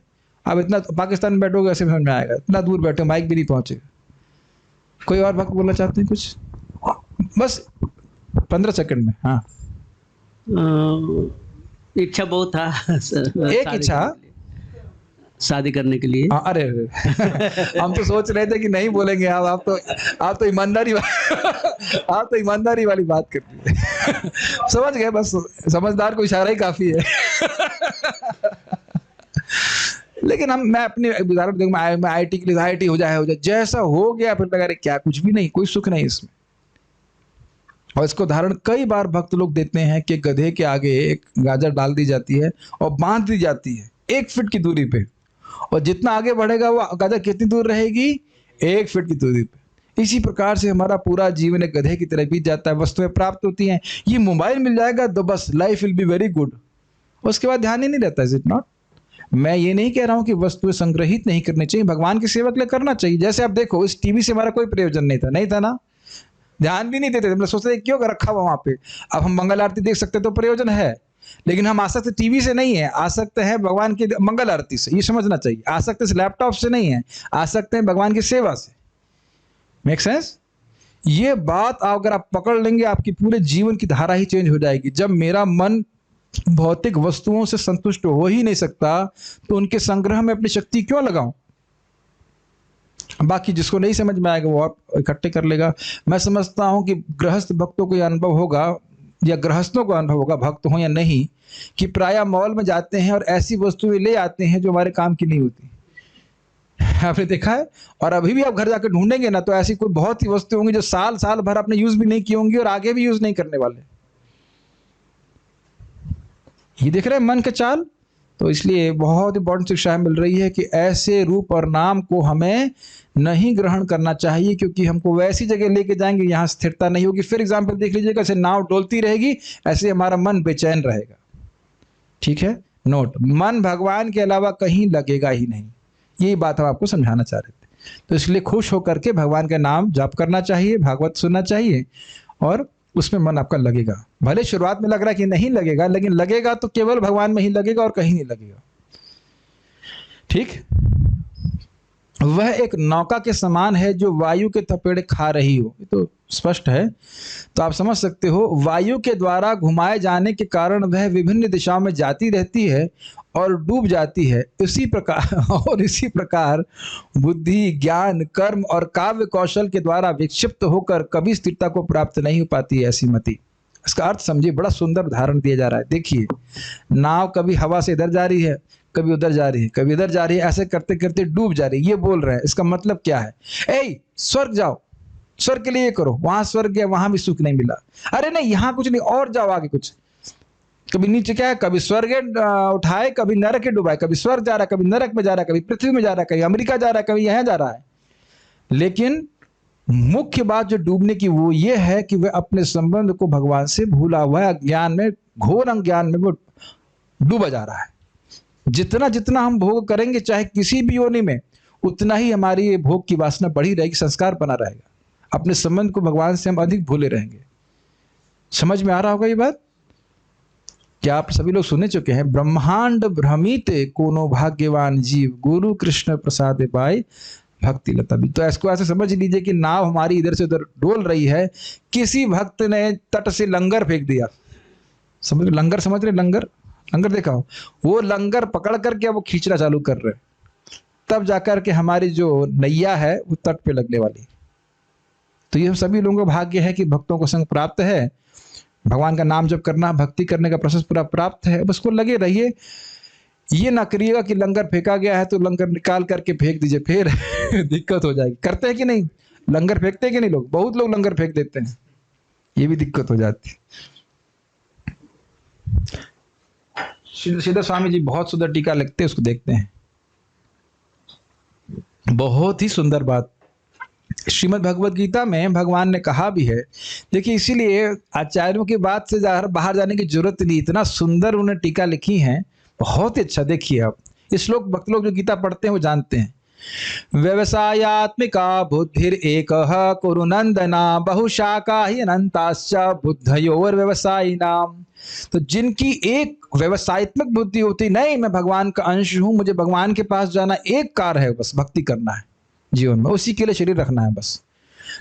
आप इतना पाकिस्तान में बैठोगे ऐसे समझ में आएगा, इतना दूर बैठे, माइक भी नहीं पहुंचे। कोई और भक्त बोलना चाहते हैं कुछ? बस 15 सेकंड में। हाँ, इच्छा बहुत था एक इच्छा शादी करने के लिए। अरे हम तो सोच रहे थे कि नहीं बोलेंगे आप तो ईमानदारी आप तो ईमानदारी वाली बात करते हैं। समझ गए, बस समझदार को इशारा ही काफी है। लेकिन मैं अपने उदाहरण दूंगा, मैं IIT के लिए IIT हो जाए, जैसा हो गया फिर लगा रहे क्या कुछ भी नहीं, कोई सुख नहीं इसमें। और इसको उदाहरण कई बार भक्त लोग देते हैं कि गधे के आगे एक गाजर डाल दी जाती है और बांध दी जाती है 1 फीट की दूरी पे, और जितना आगे बढ़ेगा वो गाजर कितनी दूर रहेगी, 1 फीट की दूरी पे। इसी प्रकार से हमारा पूरा जीवन एक गधे की तरह बीत जाता है। वस्तुएं प्राप्त होती हैं, ये मोबाइल मिल जाएगा तो बस life will be very good, उसके बाद ध्यान ही नहीं रहता। Is it not? मैं ये नहीं कह रहा हूं कि वस्तुएं संग्रहित नहीं करनी चाहिए, भगवान की सेवा के लिए करना चाहिए। जैसे आप देखो, इस टीवी से हमारा कोई प्रयोजन नहीं था ना, ध्यान भी नहीं देते थे, मतलब सोचते क्यों रखा हुआ वहां पे। अब हम मंगल आरती देख सकते तो प्रयोजन है, लेकिन हम आसक्त टीवी से नहीं है, आसक्त है भगवान की मंगल आरती से, ये समझना चाहिए। आसक्त इस लैपटॉप से नहीं है, आसक्त है भगवान की सेवा से। Make sense? ये बात अगर आप पकड़ लेंगे, आपकी पूरे जीवन की धारा ही चेंज हो जाएगी। जब मेरा मन भौतिक वस्तुओं से संतुष्ट हो ही नहीं सकता तो उनके संग्रह में अपनी शक्ति क्यों लगाऊं? बाकी जिसको नहीं समझ में आएगा वो आप इकट्ठे कर लेगा। मैं समझता हूं कि गृहस्थ भक्तों को यह अनुभव होगा, या गृहस्थों को अनुभव होगा, भक्त हो या नहीं, कि प्रायः मॉल में जाते हैं और ऐसी वस्तुएं ले आते हैं जो हमारे काम की नहीं होती। आपने देखा है? और अभी भी आप घर जाकर ढूंढेंगे ना तो ऐसी कोई बहुत ही वस्तु होंगी जो साल साल भर आपने यूज भी नहीं की होंगी और आगे भी यूज नहीं करने वाले। ये देख रहे हैं मन के चाल। तो इसलिए बहुत इंपॉर्टेंट शिक्षा मिल रही है कि ऐसे रूप और नाम को हमें नहीं ग्रहण करना चाहिए, क्योंकि हमको वैसी जगह लेके जाएंगे यहाँ स्थिरता नहीं होगी। फिर एग्जाम्पल देख लीजिएगा, ऐसे नाव डोलती रहेगी, ऐसे हमारा मन बेचैन रहेगा। ठीक है? नोट, मन भगवान के अलावा कहीं लगेगा ही नहीं। यही बात हम आपको समझाना चाह रहे थे। तो इसलिए खुश होकर के भगवान का नाम जाप करना चाहिए, भागवत सुनना चाहिए, और उसमें मन आपका लगेगा। भले शुरुआत में लग रहा है कि नहीं लगेगा, लेकिन लगेगा तो केवल भगवान में ही लगेगा और कहीं नहीं लगेगा। ठीक? वह एक नौका के समान है जो वायु के थपेड़े खा रही हो, ये तो स्पष्ट है। तो आप समझ सकते हो, वायु के द्वारा घुमाए जाने के कारण वह विभिन्न दिशाओं में जाती रहती है और डूब जाती है। इसी प्रकार बुद्धि, ज्ञान, कर्म और काव्य कौशल के द्वारा विक्षिप्त होकर कभी स्थिरता को प्राप्त नहीं हो पाती है ऐसी मति। इसका अर्थ समझिए, बड़ा सुंदर उदाहरण दिया जा रहा है। देखिए, नाव कभी हवा से इधर जा रही है, कभी उधर जा रही है, कभी इधर जा रही है, ऐसे करते करते डूब जा रही है। ये बोल रहे हैं, इसका मतलब क्या है? ए, स्वर्ग जाओ, स्वर्ग के लिए ये करो, वहां स्वर्ग गया, वहां भी सुख नहीं मिला। अरे नहीं, यहाँ कुछ नहीं, और जाओ आगे कुछ। कभी नीचे क्या है, कभी स्वर्ग उठाए, कभी नरक डुबाए, कभी स्वर्ग जा रहा है, कभी नरक में जा रहा है, कभी पृथ्वी में जा रहा है, कभी अमेरिका जा रहा है, कभी यहाँ जा रहा है। लेकिन मुख्य बात जो डूबने की वो ये है कि वह अपने संबंध को भगवान से भूला हुआ है, अज्ञान में, घोर अज्ञान में वो डूबा जा रहा है। जितना जितना हम भोग करेंगे चाहे किसी भी योनि में, उतना ही हमारी ये भोग की वासना बढ़ी रहेगी, संस्कार बना रहेगा। अपने संबंध को भगवान से हम अधिक भूले रहेंगे। समझ में आ रहा होगा ये बात? क्या आप सभी लोग सुने चुके हैं? ब्रह्मांड भ्रमिते कोनो भाग्यवान जीव, गुरु कृष्ण प्रसाद पाए भक्ति लता भी। तो इसको ऐसे समझ लीजिए कि नाव हमारी इधर से उधर डोल रही है, किसी भक्त ने तट से लंगर फेंक दिया। समझ, लंगर समझ रहे? लंगर, लंगर देखा हो? वो लंगर पकड़ करके अब वो खींचना चालू कर रहे, तब जाकर के हमारी जो नैया है वो तट पे लगने वाली। तो ये सभी लोगों का भाग्य है कि भक्तों को संग प्राप्त है, भगवान का नाम जप करना, भक्ति करने का प्रोसेस पूरा प्राप्त है। बस को लगे रहिए। ये ना करिएगा कि लंगर फेंका गया है तो लंगर निकाल करके फेंक दीजिए, फिर दिक्कत हो जाएगी। करते हैं कि नहीं? लंगर फेंकते हैं कि नहीं लोग? बहुत लोग लंगर फेंक देते हैं, ये भी दिक्कत हो जाती है। श्रीधर स्वामी जी बहुत सुंदर टीका लिखते हैं, उसको देखते हैं। बहुत ही सुंदर बात श्रीमद् भगवद गीता में भगवान ने कहा भी है। देखिए, इसीलिए आचार्यों की बात से बाहर जाने की जरूरत नहीं, इतना सुंदर उन्हें टीका लिखी है, बहुत ही अच्छा। देखिए आप, इस लोग भक्त लोग जो गीता पढ़ते हैं वो जानते हैं। व्यवसायात्मिका बुद्धिर एकः कुरु नंदना बहुशाखा ही अनंताश्च बुद्धयोर व्यवसायी नाम। तो जिनकी एक व्यवसायत्मक बुद्धि होती, नहीं मैं भगवान का अंश हूं, मुझे भगवान के पास जाना, एक कार्य है बस, भक्ति करना है जीवन में, उसी के लिए शरीर रखना है बस।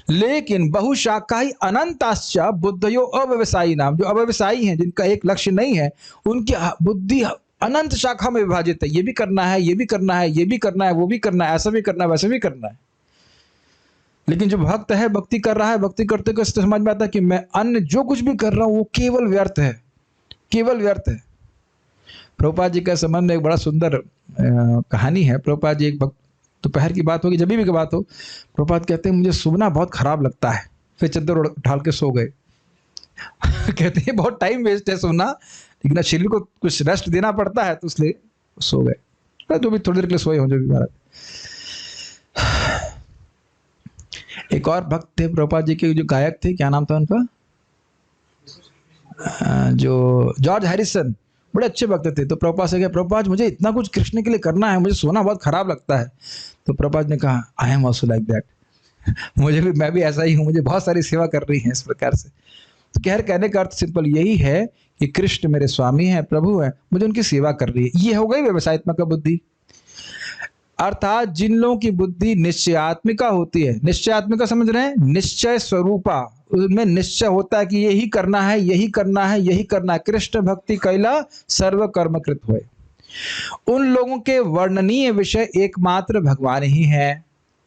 लेकिन बहुशाखा ही अनंताश्च बुद्धयो अव्यवसायी नाम, जो अव्यवसायी हैं, जिनका एक लक्ष्य नहीं है, उनकी बुद्धि अनंत शाखा में विभाजित है। ये भी करना है, ये भी करना है, ये भी करना है, वो भी करना है, ऐसा भी करना है, वैसे भी करना है। लेकिन जो भक्त है, भक्ति कर रहा है, भक्ति करते करते समझ में आता है कि मैं अन्य जो कुछ भी कर रहा हूं वो केवल व्यर्थ है, केवल व्यर्थ है। प्रभुपाद जी का संबंध में एक बड़ा सुंदर कहानी है। प्रभुपाद जी एक वक्त दोपहर की बात होगी, जब भी की बात हो, प्रभुपाद कहते हैं मुझे सोना बहुत खराब लगता है, फिर चद्दर उठाल के सो गए। कहते हैं बहुत टाइम वेस्ट है सोना, लेकिन शरीर को कुछ रेस्ट देना पड़ता है, तो इसलिए सो गए। जो भी थोड़ी देर के लिए सोए हों, जो भी महाराज। एक और भक्त थे प्रभुपाद जी के, जो गायक थे, क्या नाम था उनका, जो जॉर्ज हैरिसन, बड़े अच्छे भक्त थे। तो प्रभुपाद से कहा, प्रभुपाद मुझे इतना कुछ कृष्ण के लिए करना है, मुझे सोना बहुत खराब लगता है। तो प्रभुपाद ने कहा, I am also like that, मैं भी ऐसा ही हूँ, मुझे बहुत सारी सेवा कर रही है इस प्रकार से। तो कहने का अर्थ सिंपल यही है कि कृष्ण मेरे स्वामी हैं, प्रभु हैं, मुझे उनकी सेवा कर रही है। ये हो गई व्यवसायत्मक बुद्धि। अर्थात जिन लोगों की बुद्धि निश्चयात्मिका होती है, निश्चयात्मिका समझ रहे हैं, निश्चय स्वरूपा, उनमें निश्चय होता है कि यही करना है, यही करना है, यही करना है, कृष्ण भक्ति कैला सर्व कर्म कृत हुए। उन लोगों के वर्णनीय विषय एकमात्र भगवान ही है।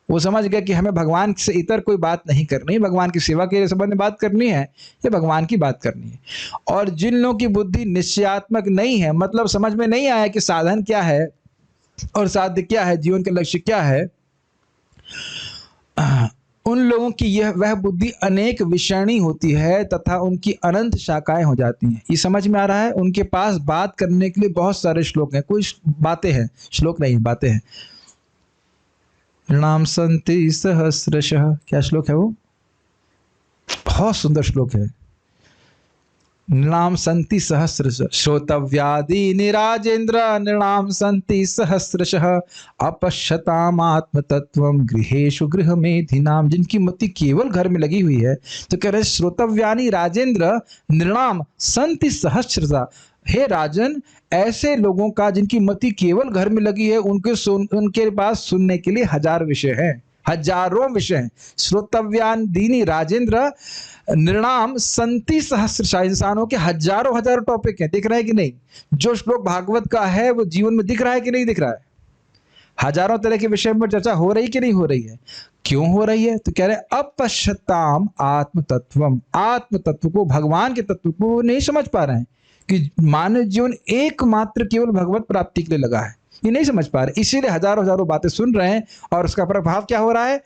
वो समझ गए कि हमें भगवान से इतर कोई बात नहीं करनी, भगवान की सेवा के संबंध में बात करनी है, ये भगवान की बात करनी है। और जिन लोगों की बुद्धि निश्चयात्मक नहीं है, मतलब समझ में नहीं आया कि साधन क्या है और साध्य क्या है, जीवन का लक्ष्य क्या है, उन लोगों की वह बुद्धि अनेक विषयणी होती है तथा उनकी अनंत शाखाएं हो जाती हैं। ये समझ में आ रहा है? उनके पास बात करने के लिए बहुत सारे श्लोक हैं, कोई बातें हैं, श्लोक नहीं, बातें हैं। नाम संति सहस्रशः, क्या श्लोक है वो? बहुत सुंदर श्लोक है। नृणाम संति सहस्रशः श्रोतव्यादि निराजेन्द्र, नृणाम संति सहस्रशः अपश्यताम आत्मतत्वम गृहेषु गृहमेधिनाम। जिनकी मति केवल घर में लगी हुई है, तो कह रहे श्रोतव्यानि राजेंद्र नृणाम संति सहस्रशः। हे राजन, ऐसे लोगों का जिनकी मति केवल घर में लगी है, उनके पास सुनने के लिए हजार विषय हैं, हजारों विषय हैं। श्रोतव्यान दीनी राजेंद्र नृणाम संति सहस्रशः, इंसानों के हजारों हजारों टॉपिक हैं। दिख रहा है कि नहीं? जो श्लोक भागवत का है वो जीवन में दिख रहा है कि नहीं दिख रहा है? हजारों तरह के विषय में चर्चा हो रही कि नहीं हो रही है? क्यों हो रही है? तो कह रहे अपश्यताम आत्म तत्वम, आत्म तत्व को, भगवान के तत्व को वो नहीं समझ पा रहे हैं कि मानव जीवन एकमात्र केवल भगवत प्राप्ति के लिए लगा है, ये नहीं समझ पा रहे, इसीलिए हजारों हजारों बातें सुन रहे हैं। और उसका प्रभाव क्या हो रहा है?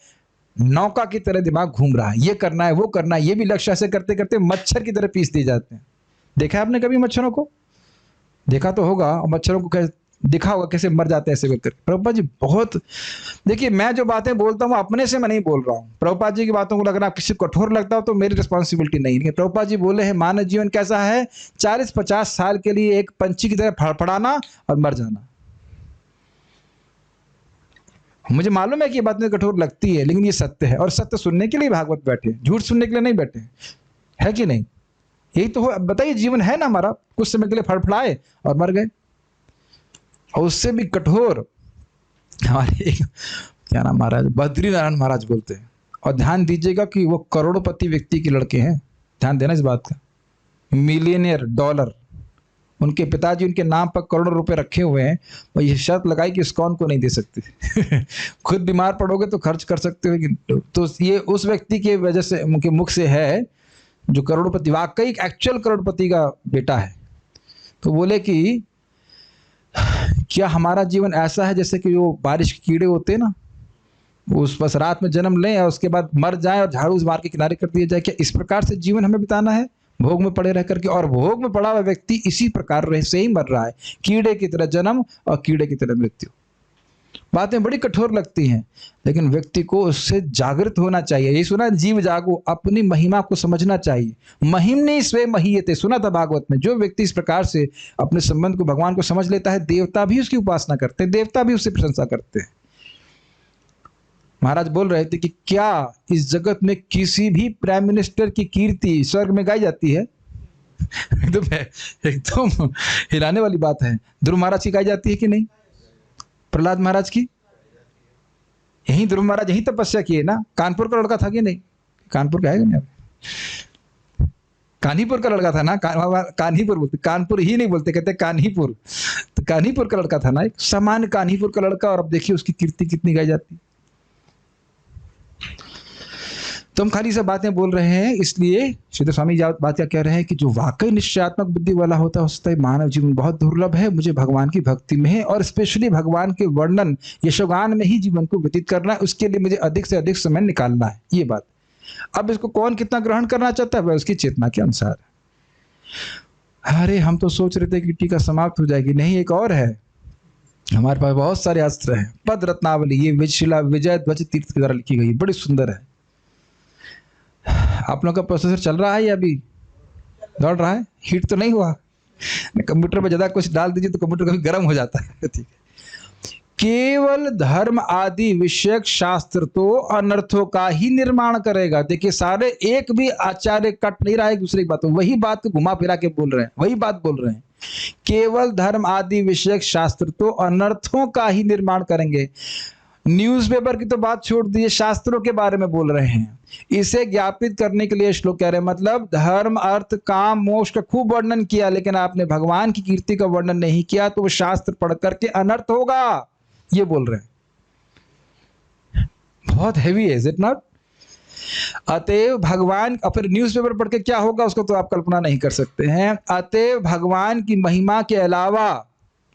नौका की तरह दिमाग घूम रहा है, ये करना है, वो करना है, ये भी लक्ष्य से करते करते मच्छर की तरह पीस दिए जाते हैं। देखा है आपने कभी मच्छरों को? देखा तो होगा, और मच्छरों को कैसे दिखा होगा कैसे मर जाते हैं ऐसे करके। प्रभुपाद जी बहुत, देखिए मैं जो बातें बोलता हूँ अपने से मैं नहीं बोल रहा हूँ। प्रभुपाद जी की बातों को अगर आप किसी कठोर लगता हो तो मेरी रिस्पॉन्सिबिलिटी नहीं, लेकिन प्रभुपाद जी बोले हैं मानव जीवन कैसा है, 40-50 साल के लिए एक पंछी की तरह फड़फड़ाना और मर जाना। मुझे मालूम है कि ये बात में कठोर लगती है, लेकिन ये सत्य है। और सत्य सुनने के लिए भागवत बैठे, झूठ सुनने के लिए नहीं बैठे, है कि नहीं? यही तो हो। बताइए, जीवन है ना हमारा, कुछ समय के लिए फड़फड़ाए और मर गए। और उससे भी कठोर हमारे क्या नाम महाराज, बद्री नारायण महाराज बोलते हैं। और ध्यान दीजिएगा कि वो करोड़पति व्यक्ति के लड़के हैं, ध्यान देना इस बात का, मिलियनियर डॉलर, उनके पिताजी उनके नाम पर करोड़ों रुपए रखे हुए हैं। और ये शर्त लगाई कि इस्कॉन को नहीं दे सकते। खुद बीमार पड़ोगे तो खर्च कर सकते हो। तो ये उस व्यक्ति के वजह से, उनके मुख से है, जो करोड़पति, वाकई एक्चुअल करोड़पति का बेटा है। तो बोले कि क्या हमारा जीवन ऐसा है जैसे कि वो बारिश के कीड़े होते हैं ना, उस बस रात में जन्म लें और उसके बाद मर जाएं और झाड़ू मार के किनारे कर दिया जाए? क्या इस प्रकार से जीवन हमें बिताना है, भोग में पड़े रह करके? और भोग में पड़ा हुआ व्यक्ति इसी प्रकार से ही मर रहा है, कीड़े की तरह जन्म और कीड़े की तरह मृत्यु। बातें बड़ी कठोर लगती हैं, लेकिन व्यक्ति को उससे जागृत होना चाहिए। ये सुना, जीव जागो, अपनी महिमा को समझना चाहिए। महिमने स्वे महीयते, सुना था भागवत में। जो व्यक्ति इस प्रकार से अपने संबंध को, भगवान को समझ लेता है, देवता भी उसकी उपासना करते हैं, देवता भी उसकी प्रशंसा करते हैं। महाराज बोल रहे थे कि क्या इस जगत में किसी भी प्राइम मिनिस्टर की कीर्ति स्वर्ग में गाई जाती है? एकदम हिलाने वाली बात है। ध्रुव महाराज की गाई जाती है कि नहीं? प्रहलाद महाराज की? यही ध्रुव महाराज यही तपस्या किए ना। कानपुर का लड़का था कि नहीं? कानपुर का है नहीं, कान्हीपुर का लड़का था ना। कान्हीपुर बोलते, कानपुर ही नहीं बोलते, कहते कान्हीपुर। तो कान्हीपुर का लड़का था ना, एक सामान्य कान्हीपुर का लड़का। और अब देखिए उसकी कीर्ति कितनी गाई जाती। तो हम खाली सब बातें बोल रहे हैं, इसलिए श्रीधर स्वामी जी बात क्या कह रहे हैं कि जो वाकई निश्चयात्मक बुद्धि वाला होता है उसका मानव जीवन बहुत दुर्लभ है, मुझे भगवान की भक्ति में है और स्पेशली भगवान के वर्णन यशोगान में ही जीवन को व्यतीत करना है, उसके लिए मुझे अधिक से अधिक समय निकालना है, ये बात। अब इसको कौन कितना ग्रहण करना चाहता है वह उसकी चेतना के अनुसार। अरे हम तो सोच रहे थे कि टीका समाप्त हो जाएगी, नहीं एक और है, हमारे पास बहुत सारे अस्त्र हैं। पद रत्नावली, ये विजयशिला विजय ध्वज तीर्थ के द्वारा लिखी गई, बड़ी सुंदर है। आप लोग का प्रोसेसर चल रहा है या अभी दौड़ रहा है? हीट तो नहीं हुआ? कंप्यूटर में ज़्यादा कुछ डाल दीजिए तो कंप्यूटर कभी गर्म हो जाता है। ठीक है। केवल धर्म आदि विषयक शास्त्र तो अनर्थों का ही निर्माण करेगा। देखिए सारे एक भी आचार्य कट नहीं रहा है एक दूसरे की बात, वही बात को घुमा फिरा के बोल रहे हैं, वही बात बोल रहे हैं। केवल धर्म आदि विषयक शास्त्र तो अनर्थों का ही निर्माण करेंगे। न्यूज़पेपर की तो बात छोड़ दीजिए, शास्त्रों के बारे में बोल रहे हैं। इसे ज्ञापित करने के लिए श्लोक कह रहे हैं, मतलब धर्म अर्थ काम मोक्ष का खूब वर्णन किया, लेकिन आपने भगवान की कीर्ति का वर्णन नहीं किया तो वो शास्त्र पढ़ करके अनर्थ होगा, ये बोल रहे हैं। बहुत हैवी है, इज इट नॉट? अतएव भगवान, फिर न्यूज़पेपर पढ़ के क्या होगा उसको तो आप कल्पना नहीं कर सकते हैं। अतएव भगवान की महिमा के अलावा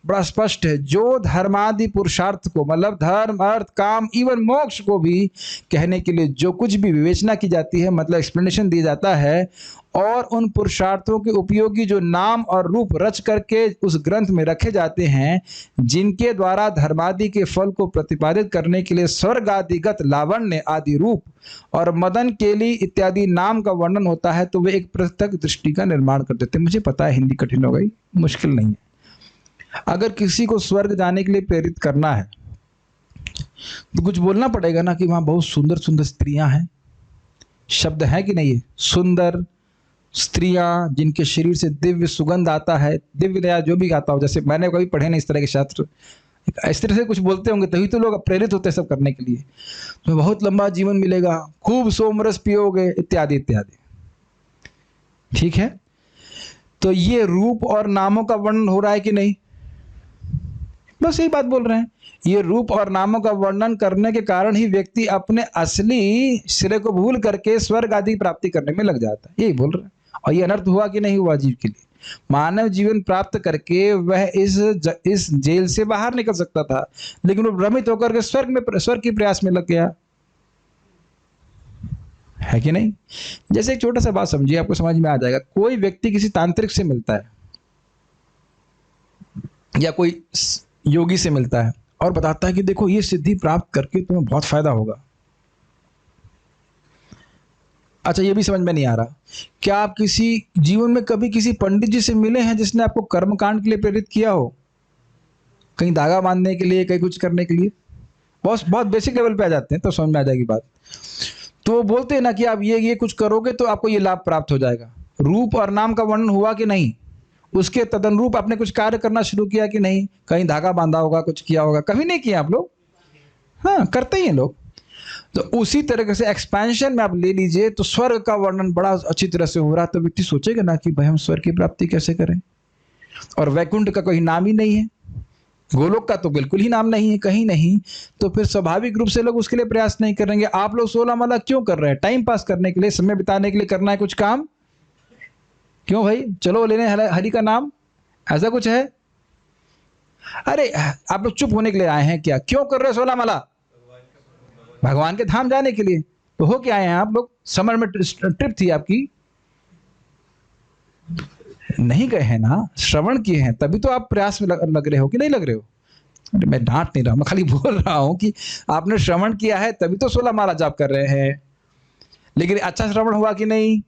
बड़ा स्पष्ट है, जो धर्मादि पुरुषार्थ को, मतलब धर्म अर्थ काम इवन मोक्ष को भी कहने के लिए जो कुछ भी विवेचना की जाती है, मतलब एक्सप्लेनेशन दिया जाता है, और उन पुरुषार्थों के उपयोगी जो नाम और रूप रच करके उस ग्रंथ में रखे जाते हैं, जिनके द्वारा धर्मादि के फल को प्रतिपादित करने के लिए स्वर्ग आदिगत लावण्य आदि रूप और मदन केली इत्यादि नाम का वर्णन होता है, तो वे एक पृथक दृष्टि का निर्माण कर देते हैं। मुझे पता है हिंदी कठिन हो गई, मुश्किल नहीं है। अगर किसी को स्वर्ग जाने के लिए प्रेरित करना है तो कुछ बोलना पड़ेगा ना कि वहां बहुत सुंदर सुंदर स्त्रियां हैं। शब्द है कि नहीं है? सुंदर स्त्रियां जिनके शरीर से दिव्य सुगंध आता है, दिव्य या जो भी आता हो, जैसे मैंने कभी पढ़े नहीं इस तरह के शास्त्र, इस तरह से कुछ बोलते होंगे तभी तो लोग प्रेरित होते हैं सब करने के लिए। तो बहुत लंबा जीवन मिलेगा, खूब सोमरस पियोगे, इत्यादि इत्यादि। ठीक है, तो ये रूप और नामों का वर्णन हो रहा है कि नहीं? बस यही बात बोल रहे हैं। ये रूप और नामों का वर्णन करने के कारण ही व्यक्ति अपने असली सिरे को भूल करके स्वर्ग आदि प्राप्ति करने में लग जाता है, यही बोल रहे हैं। और ये अनर्थ हुआ कि नहीं हुआ जीव के लिए? मानव जीवन प्राप्त करके वह इस जेल से बाहर निकल सकता था, लेकिन वो भ्रमित होकर के स्वर्ग के प्रयास में लग गया, है कि नहीं? जैसे एक छोटा सा बात समझिए, आपको समझ में आ जाएगा। कोई व्यक्ति किसी तांत्रिक से मिलता है या कोई योगी से मिलता है और बताता है कि देखो ये सिद्धि प्राप्त करके तुम्हें बहुत फायदा होगा। अच्छा, ये भी समझ में नहीं आ रहा, क्या आप किसी जीवन में कभी किसी पंडित जी से मिले हैं जिसने आपको कर्मकांड के लिए प्रेरित किया हो? कहीं धागा बांधने के लिए, कहीं कुछ करने के लिए? बहुत बेसिक लेवल पे आ जाते हैं तो समझ में आ जाएगी बात। तो वो बोलते हैं ना कि आप ये कुछ करोगे तो आपको ये लाभ प्राप्त हो जाएगा। रूप और नाम का वर्णन हुआ कि नहीं? उसके तदनुरूप आपने कुछ कार्य करना शुरू किया कि नहीं? कहीं धागा बांधा होगा, कुछ किया होगा? कभी नहीं किया आप लोग? हाँ, करते ही हैं लोग। तो उसी तरह से एक्सपेंशन में आप ले लीजिए, तो स्वर्ग का वर्णन बड़ा अच्छी तरह से हो रहा, तो व्यक्ति सोचेगा ना कि भाई हम स्वर्ग की प्राप्ति कैसे करें। और वैकुंठ का कोई नाम ही नहीं है, गोलोक का तो बिल्कुल ही नाम नहीं है, कहीं नहीं। तो फिर स्वाभाविक रूप से लोग उसके लिए प्रयास नहीं करेंगे। आप लोग 16 माला क्यों कर रहे हैं? टाइम पास करने के लिए, समय बिताने के लिए करना है कुछ काम। क्यों भाई, चलो लेने हरि का नाम, ऐसा कुछ है? अरे आप लोग चुप होने के लिए आए हैं क्या? क्यों कर रहे हो 16 माला? भगवान के धाम जाने के लिए। तो हो क्या आए हैं आप लोग? समर में ट्रिप थी आपकी, नहीं गए हैं ना, श्रवण किए हैं, तभी तो आप प्रयास में लग रहे हो कि नहीं लग रहे हो? अरे मैं डांट नहीं रहा, मैं खाली बोल रहा हूं कि आपने श्रवण किया है तभी तो 16 माला जाप कर रहे हैं। लेकिन अच्छा श्रवण हुआ कि नहीं?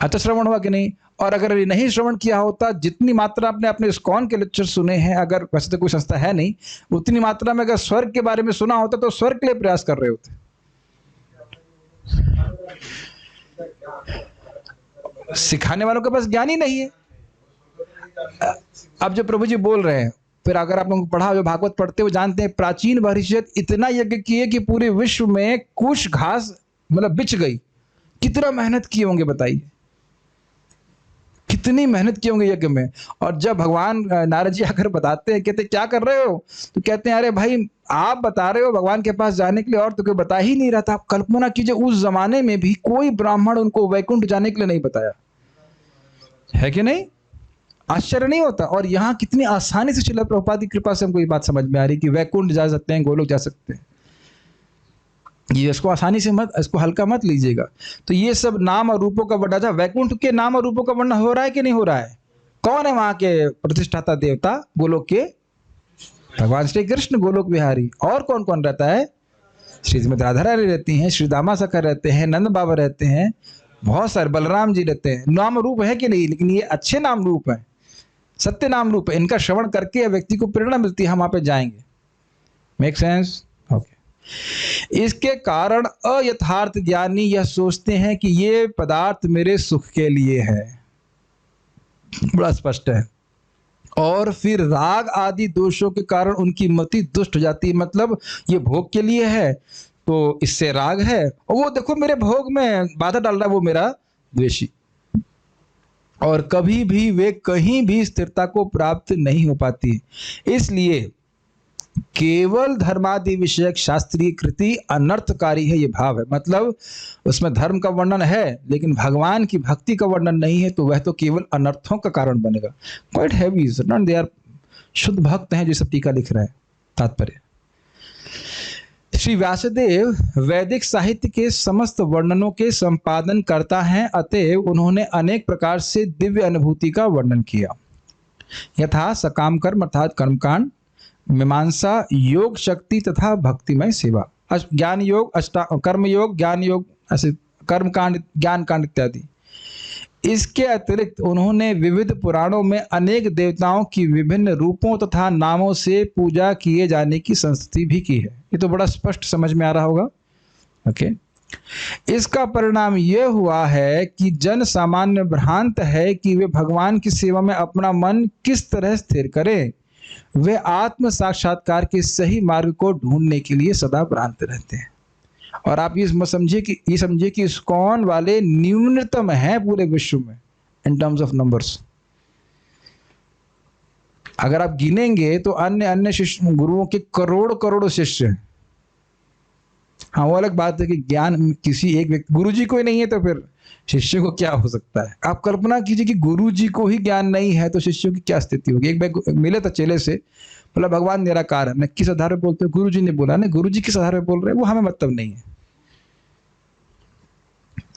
अच्छा श्रवण हुआ कि नहीं? और अगर नहीं श्रवण किया होता, जितनी मात्रा आपने अपने इस्कॉन के लेक्चर सुने हैं, अगर वैसे तो कोई संस्था है नहीं, उतनी मात्रा में अगर स्वर्ग के बारे में सुना होता तो स्वर्ग के लिए प्रयास कर रहे होते। सिखाने वालों के पास ज्ञान ही नहीं है। अब जो प्रभु जी बोल रहे हैं, फिर अगर आप लोगों को पढ़ा, जो भागवत पढ़ते हो जानते हैं, प्राचीन भविष्यत इतना यज्ञ किए कि पूरे विश्व में कुछ घास मतलब बिछ गई। कितना मेहनत किए होंगे बताइए, कितनी मेहनत की होंगे यज्ञ में। और जब भगवान नारद जी आकर बताते हैं, कहते क्या कर रहे हो, तो कहते हैं अरे भाई आप बता रहे हो भगवान के पास जाने के लिए और तो कोई बता ही नहीं रहा था। आप कल्पना कीजिए उस जमाने में भी कोई ब्राह्मण उनको वैकुंठ जाने के लिए नहीं बताया, है कि नहीं? आश्चर्य नहीं होता? और यहाँ कितनी आसानी से श्रील प्रभुपाद की कृपा से हमको ये बात समझ में आ रही कि वैकुंठ जा सकते हैं, गोलोक जा सकते हैं। ये इसको आसानी से मत, इसको हल्का मत लीजिएगा। तो ये सब नाम और रूपों का वर्णन, वैकुंठ के नाम और रूपों का वर्णन हो रहा है कि नहीं हो रहा है? कौन है वहां के प्रतिष्ठाता देवता गोलोक के? भगवान श्री कृष्ण गोलोक विहारी। और कौन कौन रहता है? श्रीमती राधा रानी रहती हैं, श्री दामा सखा रहते हैं, नंद बाबा रहते हैं, बहुत सारे बलराम जी रहते हैं। नाम रूप है कि नहीं? लेकिन ये अच्छे नाम रूप है, सत्य नाम रूप है। इनका श्रवण करके व्यक्ति को प्रेरणा मिलती है, हम वहां पे जाएंगे। Make sense? ओके। इसके कारण अयथार्थ ज्ञानी यह सोचते हैं कि ये पदार्थ मेरे सुख के लिए है, बड़ा स्पष्ट है। और फिर राग आदि दोषों के कारण उनकी मति दुष्ट हो जाती है। मतलब ये भोग के लिए है तो इससे राग है, और वो देखो मेरे भोग में बाधा डाल रहा है, वो मेरा द्वेषी। और कभी भी वे कहीं भी स्थिरता को प्राप्त नहीं हो पाती। इसलिए केवल धर्मादि विषयक शास्त्रीय कृति अनर्थकारी है, ये भाव है। मतलब उसमें धर्म का वर्णन है लेकिन भगवान की भक्ति का वर्णन नहीं है, तो वह तो केवल अनर्थों का कारण बनेगा। Quite heavy, not they are शुद्ध भक्त हैं जो सब टीका लिख रहे हैं। तात्पर्य, श्री व्यासदेव वैदिक साहित्य के समस्त वर्णनों के संपादन करता हैं, अतएव उन्होंने अनेक प्रकार से दिव्य अनुभूति का वर्णन किया। यथा सकाम कर्म अर्थात कर्मकांड, मीमांसा, योग शक्ति तथा भक्तिमय सेवा, ज्ञान योग, कर्म योग, ज्ञान योग, ऐसे कर्मकांड, ज्ञान कांड इत्यादि। इसके अतिरिक्त उन्होंने विविध पुराणों में अनेक देवताओं की विभिन्न रूपों तथा नामों से पूजा किए जाने की संस्तुति भी की है। ये तो बड़ा स्पष्ट समझ में आ रहा होगा। ओके। इसका परिणाम यह हुआ है कि जन सामान्य भ्रांत है कि वे भगवान की सेवा में अपना मन किस तरह स्थिर करें। वे आत्म साक्षात्कार के सही मार्ग को ढूंढने के लिए सदा भ्रांत रहते हैं। और आप ये समझिए कि इस्कॉन वाले न्यूनतम हैं पूरे विश्व में इन टर्म्स ऑफ नंबर्स। अगर आप गिनेंगे तो अन्य शिष्य गुरुओं के करोड़ करोड़ शिष्य हैं। हाँ, वो अलग बात है कि ज्ञान किसी एक व्यक्ति, गुरु जी को ही नहीं है तो फिर शिष्य को क्या हो सकता है। आप कल्पना कीजिए कि गुरु जी को ही ज्ञान नहीं है तो शिष्यों की क्या स्थिति होगी। एक बार मिले तो चेले से बोला भगवान निराकार है। मैं किस आधार पर बोलते हो? गुरु जी ने बोला। नहीं, गुरु जी किस आधार पर बोल रहे हैं वो हमें मतलब नहीं है।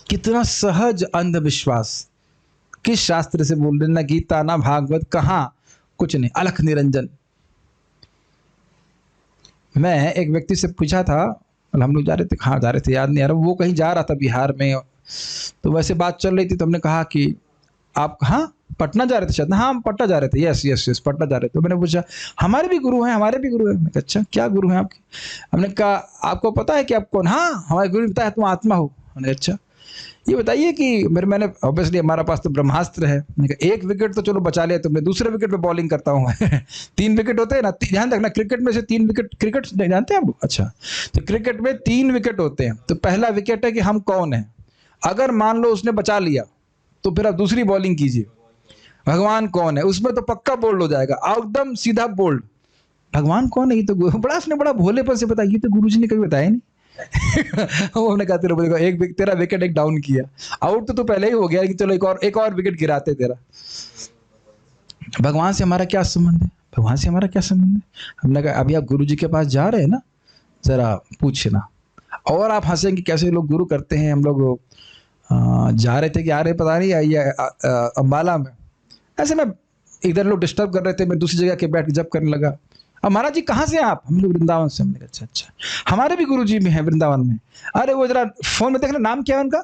कितना सहज अंधविश्वास। किस शास्त्र से बोल रहे? ना गीता ना भागवत, कहाँ, कुछ नहीं, अलख निरंजन। मैं एक व्यक्ति से पूछा था, हम लोग जा रहे थे, कहाँ जा रहे थे याद नहीं आ रहा, वो कहीं जा रहा था बिहार में, तो वैसे बात चल रही थी। तो हमने कहा कि आप कहाँ, पटना जा रहे थे शायद? हाँ, हम पटना जा रहे थे। यस यस यस, पटना जा रहे थे। तो मैंने पूछा हमारे भी गुरु हैं, हमारे भी गुरु हैं। मैंने कहा अच्छा, क्या गुरु हैं आपके? हमने कहा आपको पता है कि आप कौन? हाँ, हमारे गुरु बताया तुम आत्मा हो। हमने अच्छा, ये बताइए कि मैंने ऑब्वियसली हमारा पास तो ब्रह्मास्त्र है। मैंने कहा एक विकेट तो चलो बचा लिया तुमने, दूसरे विकेट पे बॉलिंग करता हूँ मैं। 3 विकेट होते हैं ना, ध्यान रखना, क्रिकेट में से 3 विकेट, क्रिकेट जानते हैं आप लोग? अच्छा, तो क्रिकेट में 3 विकेट होते हैं। तो पहला विकेट है कि हम कौन है। अगर मान लो उसने बचा लिया तो फिर आप दूसरी बॉलिंग कीजिए, भगवान कौन है, उसमें तो पक्का बोल्ड हो जाएगा, एकदम सीधा बोल्ड। भगवान कौन है? ये तो बड़ा, उसने बड़ा भोलेपन से बताया, ये तो गुरुजी ने कभी बताया नहीं। हमने कहा तेरा विकेट एक डाउन किया, आउट तो पहले ही हो गया, लेकिन चलो एक और विकेट गिराते तेरा। भगवान से हमारा क्या संबंध है? भगवान से हमारा क्या संबंध है? हमने कहा अभी आप गुरु जी के पास जा रहे हैं ना, जरा पूछना। और आप हंसेंगे कैसे लोग गुरु करते हैं। हम लोग जा रहे थे कि आ रहे पता नहीं ये अम्बाला में, ऐसे में इधर लोग डिस्टर्ब कर रहे थे, मैं दूसरी जगह के बैठ के जब करने लगा। अब महाराज जी कहाँ से आप? हम लोग वृंदावन से। हमने कहा अच्छा अच्छा, हमारे भी गुरु जी भी हैं वृंदावन में। अरे वो जरा फोन में देखना, नाम क्या है उनका?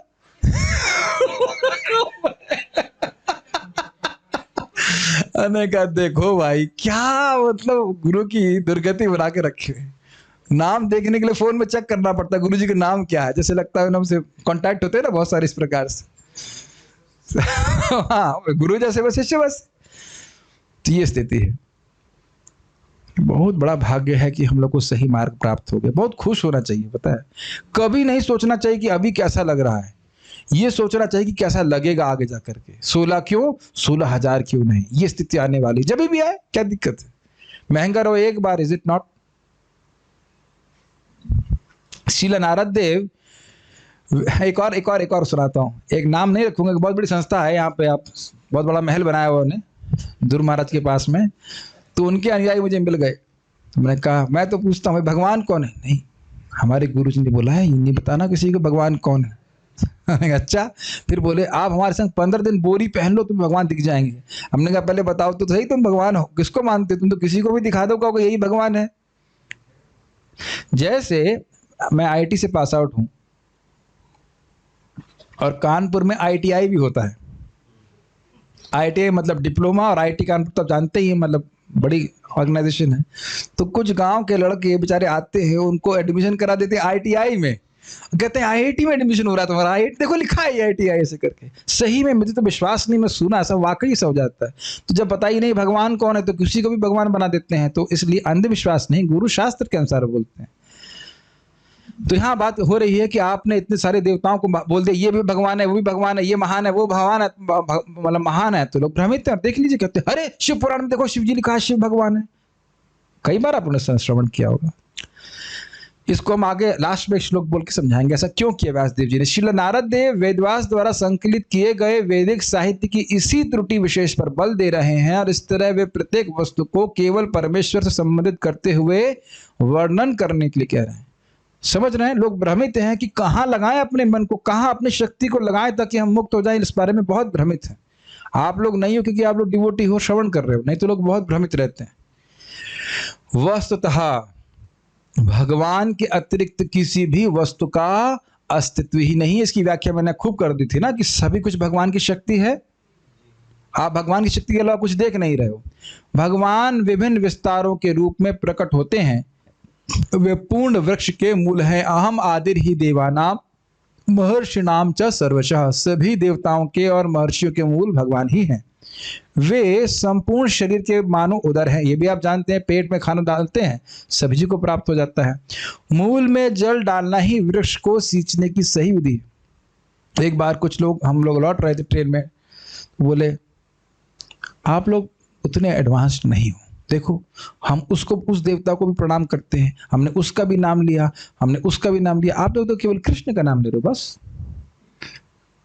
मैंने कहा देखो भाई, क्या मतलब गुरु की दुर्गति बना के रखे हुए। नाम देखने के लिए फोन में चेक करना पड़ता है गुरु जी का नाम क्या है। जैसे लगता है हमसे कांटेक्ट होते हैं ना बहुत सारे इस प्रकार से। हाँ, गुरु जैसे बस शिष्य बस। तो ये स्थिति है। बहुत बड़ा भाग्य है कि हम लोग को सही मार्ग प्राप्त हो गया। बहुत खुश होना चाहिए, पता है। कभी नहीं सोचना चाहिए कि अभी कैसा लग रहा है। ये सोचना चाहिए कि कैसा लगेगा आगे जा करके। 16 क्यों, 16,000 क्यों नहीं, ये स्थिति आने वाली। जब भी आए क्या दिक्कत है, महंगा रहो एक बार, is it not. Srila Narada Deva, एक और सुनाता हूँ। एक नाम नहीं रखूंगा, बहुत बड़ी संस्था है यहाँ पे, आप बहुत बड़ा महल बनाया हुआ उन्होंने ध्रुव महाराज के पास में। तो उनके अनुयायी मुझे मिल गए। मैंने कहा, मैं तो पूछता हूँ भगवान कौन है? नहीं, हमारे गुरु जी ने बोला है ये नहीं बताना किसी को भगवान कौन है। मैंने कहा अच्छा। फिर बोले आप हमारे संग 15 दिन बोरी पहन लो, तुम भगवान दिख जाएंगे। हमने कहा पहले बताओ तो सही, तुम भगवान हो, किसको मानते? तुम तो किसी को भी दिखा दो, कहोगे यही भगवान है। जैसे मैं IIT से पास आउट हूं और कानपुर में ITI भी होता है। ITI मतलब डिप्लोमा, और IIT कानपुर तो जानते ही हैं, मतलब बड़ी ऑर्गेनाइजेशन है। तो कुछ गांव के लड़के बेचारे आते हैं, उनको एडमिशन करा देते हैं ITI में, कहते हैं IIT में एडमिशन हो रहा है तुम्हारा, IIT देखो लिखा है IITI ऐसे करके। सही में मुझे तो विश्वास नहीं, मैं सुना ऐसा वाकई से हो जाता है। तो जब पता ही नहीं भगवान कौन है तो किसी को भी भगवान बना देते हैं। तो इसलिए अंधविश्वास नहीं, गुरु शास्त्र के अनुसार बोलते हैं। तो यहाँ बात हो रही है कि आपने इतने सारे देवताओं को बोल दिया ये भी भगवान है, वो भी भगवान है, ये महान है, वो भगवान है, मतलब महान है। तो लोग भ्रमित हैं। देख लीजिए, कहते हैं अरे शिव पुराण में देखो शिव जी लिखा है शिव भगवान है। कई बार आपने श्रवण किया होगा। इसको हम आगे लास्ट में श्लोक बोल के समझाएंगे ऐसा क्यों किया व्यासदेव जी ने। श्रील नारद देव वेदव्यास द्वारा संकलित किए गए वैदिक साहित्य की इसी त्रुटि विशेष पर बल दे रहे हैं, और इस तरह वे प्रत्येक वस्तु को केवल परमेश्वर से संबंधित करते हुए वर्णन करने के लिए कह रहे हैं। समझ रहे हैं? लोग भ्रमित हैं कि कहाँ लगाएं अपने मन को, कहाँ अपनी शक्ति को लगाएं ताकि हम मुक्त हो जाएं। इस बारे में बहुत भ्रमित हैं। आप लोग नहीं हो क्योंकि आप लोग डिवोटी हो, श्रवण कर रहे हो, नहीं तो लोग बहुत भ्रमित रहते हैं। वस्तुतः भगवान के अतिरिक्त किसी भी वस्तु का अस्तित्व ही नहीं है। इसकी व्याख्या मैंने खूब कर दी थी ना कि सभी कुछ भगवान की शक्ति है। आप भगवान की शक्ति के अलावा कुछ देख नहीं रहे हो। भगवान विभिन्न विस्तारों के रूप में प्रकट होते हैं। वे पूर्ण वृक्ष के मूल हैं। अहम आदिर ही देवानाम महर्षिणाम च सर्वशः। सभी देवताओं के और महर्षियों के मूल भगवान ही हैं। वे संपूर्ण शरीर के मानो उदर हैं। ये भी आप जानते हैं, पेट में खाना डालते हैं सब्जी को प्राप्त हो जाता है। मूल में जल डालना ही वृक्ष को सींचने की सही विधि है। एक बार कुछ लोग, हम लोग लौट रहे थे ट्रेन में, बोले आप लोग उतने एडवांस नहीं हो, देखो हम उसको, उस देवता को भी प्रणाम करते हैं, हमने उसका भी नाम लिया, हमने उसका भी नाम लिया, आप लोग तो केवल कृष्ण का नाम ले रहे हो बस।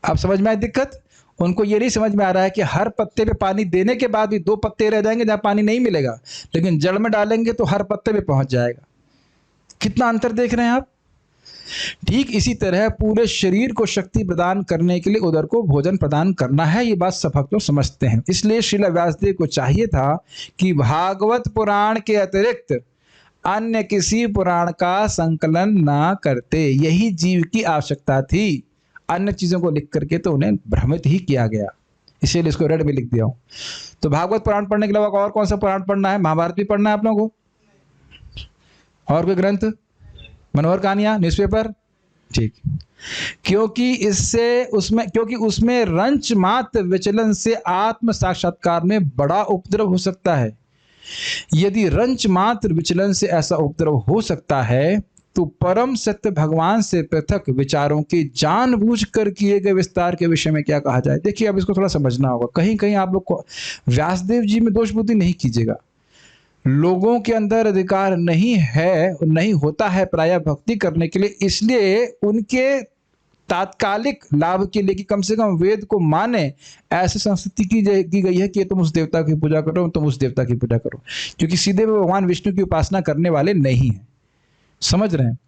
आप समझ में आए दिक्कत? उनको ये नहीं समझ में आ रहा है कि हर पत्ते पे पानी देने के बाद भी 2 पत्ते रह जाएंगे जहां पानी नहीं मिलेगा, लेकिन जड़ में डालेंगे तो हर पत्ते पे पहुंच जाएगा। कितना अंतर देख रहे हैं आप? ठीक इसी तरह पूरे शरीर को शक्ति प्रदान करने के लिए उदर को भोजन प्रदान करना है। ये बात सब भक्त लोग समझते हैं। इसलिए श्रील व्यासदेव को चाहिए था कि भागवत पुराण के अतिरिक्त अन्य किसी पुराण का संकलन ना करते। यही जीव की आवश्यकता थी। अन्य चीजों को लिख करके तो उन्हें भ्रमित ही किया गया, इसीलिए इसको रेड में लिख दिया हूं। तो भागवत पुराण पढ़ने के अलावा और कौन सा पुराण पढ़ना है? महाभारत भी पढ़ना है आप लोगों को? और कोई ग्रंथ, मनोहर कहानियां, न्यूज़पेपर? ठीक। क्योंकि उसमें रंच मात्र विचलन से आत्म साक्षात्कार में बड़ा उपद्रव हो सकता है। यदि रंच मात्र विचलन से ऐसा उपद्रव हो सकता है तो परम सत्य भगवान से पृथक विचारों के जानबूझकर किए गए विस्तार के विषय में क्या कहा जाए। देखिए, अब इसको थोड़ा समझना होगा। कहीं कहीं आप लोग को व्यासदेव जी में दोष बुद्धि नहीं कीजिएगा। लोगों के अंदर अधिकार नहीं है, नहीं होता है प्रायः भक्ति करने के लिए, इसलिए उनके तात्कालिक लाभ के लिए कि कम से कम वेद को माने, ऐसी संस्कृति की गई है कि तुम उस देवता की पूजा करो, तुम उस देवता की पूजा करो, क्योंकि सीधे भगवान विष्णु की उपासना करने वाले नहीं हैं। समझ रहे हैं?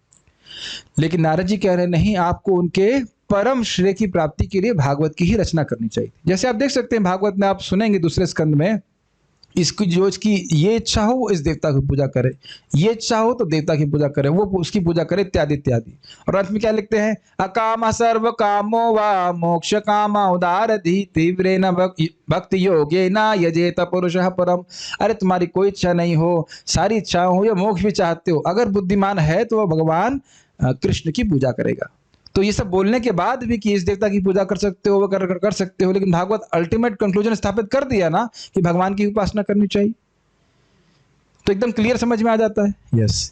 लेकिन नारद जी कह रहे हैं नहीं, आपको उनके परम श्रेय की प्राप्ति के लिए भागवत की ही रचना करनी चाहिए। जैसे आप देख सकते हैं भागवत में, आप सुनेंगे दूसरे स्कंद में, इसकी जो इसकी ये इच्छा हो वो इस देवता की पूजा करे, ये इच्छा हो तो देवता की पूजा करे, वो उसकी पूजा करे, इत्यादि इत्यादि। और अंत में क्या लिखते हैं? अकाम सर्व कामो वा मोक्ष कामा उदारधि तीव्रेन भक्ति योगे ना यजेत पुरुषः परम। अरे तुम्हारी कोई इच्छा नहीं हो, सारी इच्छाएं हो या मोक्ष भी चाहते हो, अगर बुद्धिमान है तो वह भगवान कृष्ण की पूजा करेगा। तो ये सब बोलने के बाद भी कि इस देवता की पूजा कर सकते हो, वो कर सकते हो, लेकिन भागवत अल्टीमेट कंक्लूजन स्थापित कर दिया ना कि भगवान की उपासना करनी चाहिए। तो एकदम क्लियर समझ में आ जाता है। यस।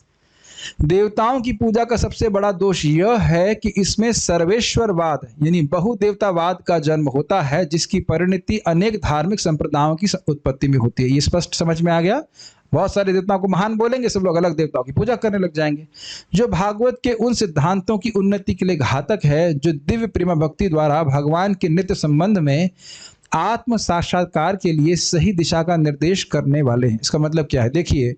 देवताओं की पूजा का सबसे बड़ा दोष यह है कि इसमें सर्वेश्वरवाद यानी बहुदेवतावाद का जन्म होता है, जिसकी परिणति अनेक धार्मिक संप्रदायों की उत्पत्ति में होती है। ये स्पष्ट समझ में आ गया? बहुत सारे देवताओं को महान बोलेंगे, सब लोग अलग देवताओं की पूजा करने लग जाएंगे, जो भागवत के उन सिद्धांतों की उन्नति के लिए घातक है जो दिव्य प्रेम भक्ति द्वारा भगवान के नित्य संबंध में आत्म साक्षात्कार के लिए सही दिशा का निर्देश करने वाले हैं। इसका मतलब क्या है? देखिए,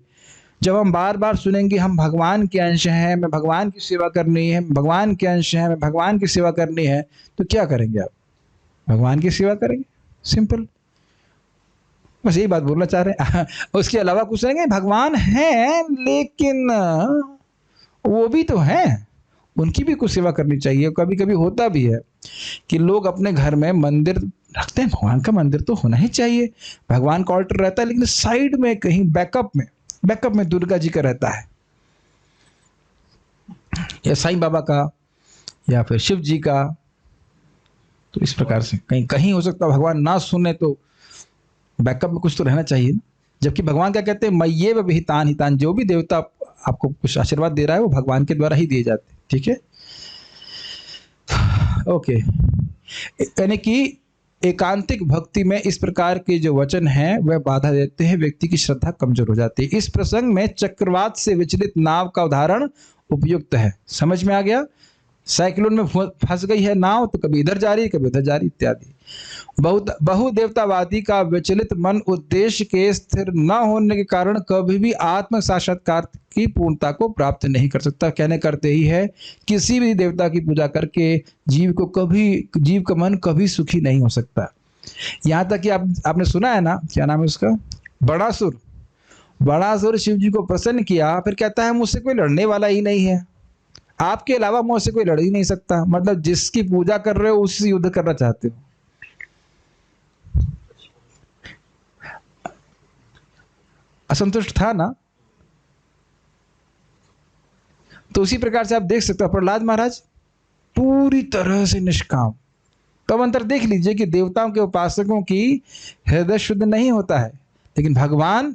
जब हम बार बार सुनेंगे हम भगवान के अंश हैं, हमें भगवान की सेवा करनी है, भगवान के अंश हैं, हमें भगवान की सेवा करनी है, तो क्या करेंगे आप? भगवान की सेवा करेंगे, सिंपल। बस यही बात बोलना चाह रहे हैं। उसके अलावा कुछ नहीं। भगवान हैं लेकिन वो भी तो हैं, उनकी भी कुछ सेवा करनी चाहिए। कभी कभी होता भी है कि लोग अपने घर में मंदिर रखते हैं, भगवान का मंदिर तो होना ही चाहिए, भगवान का ऑल्टर रहता है, लेकिन साइड में कहीं बैकअप में दुर्गा जी का रहता है, या साईं बाबा का, या फिर शिव जी का। तो इस प्रकार से कहीं कहीं हो सकता है भगवान ना सुने, तो बैकअप में कुछ तो रहना चाहिए ना। जबकि भगवान क्या कहते हैं? मय्येव विहितान हितान, जो भी देवता आपको कुछ आशीर्वाद दे रहा है वो भगवान के द्वारा ही दिए जाते हैं। ठीक है, ओके। यानी कि एकांतिक भक्ति में इस प्रकार के जो वचन हैं वह बाधा देते हैं, व्यक्ति की श्रद्धा कमजोर हो जाती है। इस प्रसंग में चक्रवात से विचलित नाव का उदाहरण उपयुक्त है। समझ में आ गया? साइक्लोन में फंस गई है नाव, तो कभी इधर जा रही है, कभी उधर जा रही, इत्यादि। बहुदेवतावादी का विचलित मन उद्देश्य के स्थिर न होने के कारण कभी भी आत्म साक्षात्कार की पूर्णता को प्राप्त नहीं कर सकता। कहने करते ही है, किसी भी देवता की पूजा करके जीव का मन कभी सुखी नहीं हो सकता। यहाँ तक कि आपने सुना है ना, क्या नाम है उसका, बड़ासुर शिव जी को प्रसन्न किया, फिर कहता है मुझसे कोई लड़ने वाला ही नहीं है, आपके अलावा मुझसे कोई लड़ ही नहीं सकता। मतलब जिसकी पूजा कर रहे हो उससे युद्ध करना चाहते हो। असंतुष्ट था ना? तो उसी प्रकार से आप देख सकते हो प्रहलाद महाराज पूरी तरह से निष्काम। तो अंतर देख लीजिए कि देवताओं के उपासकों की हृदय शुद्ध नहीं होता है, लेकिन भगवान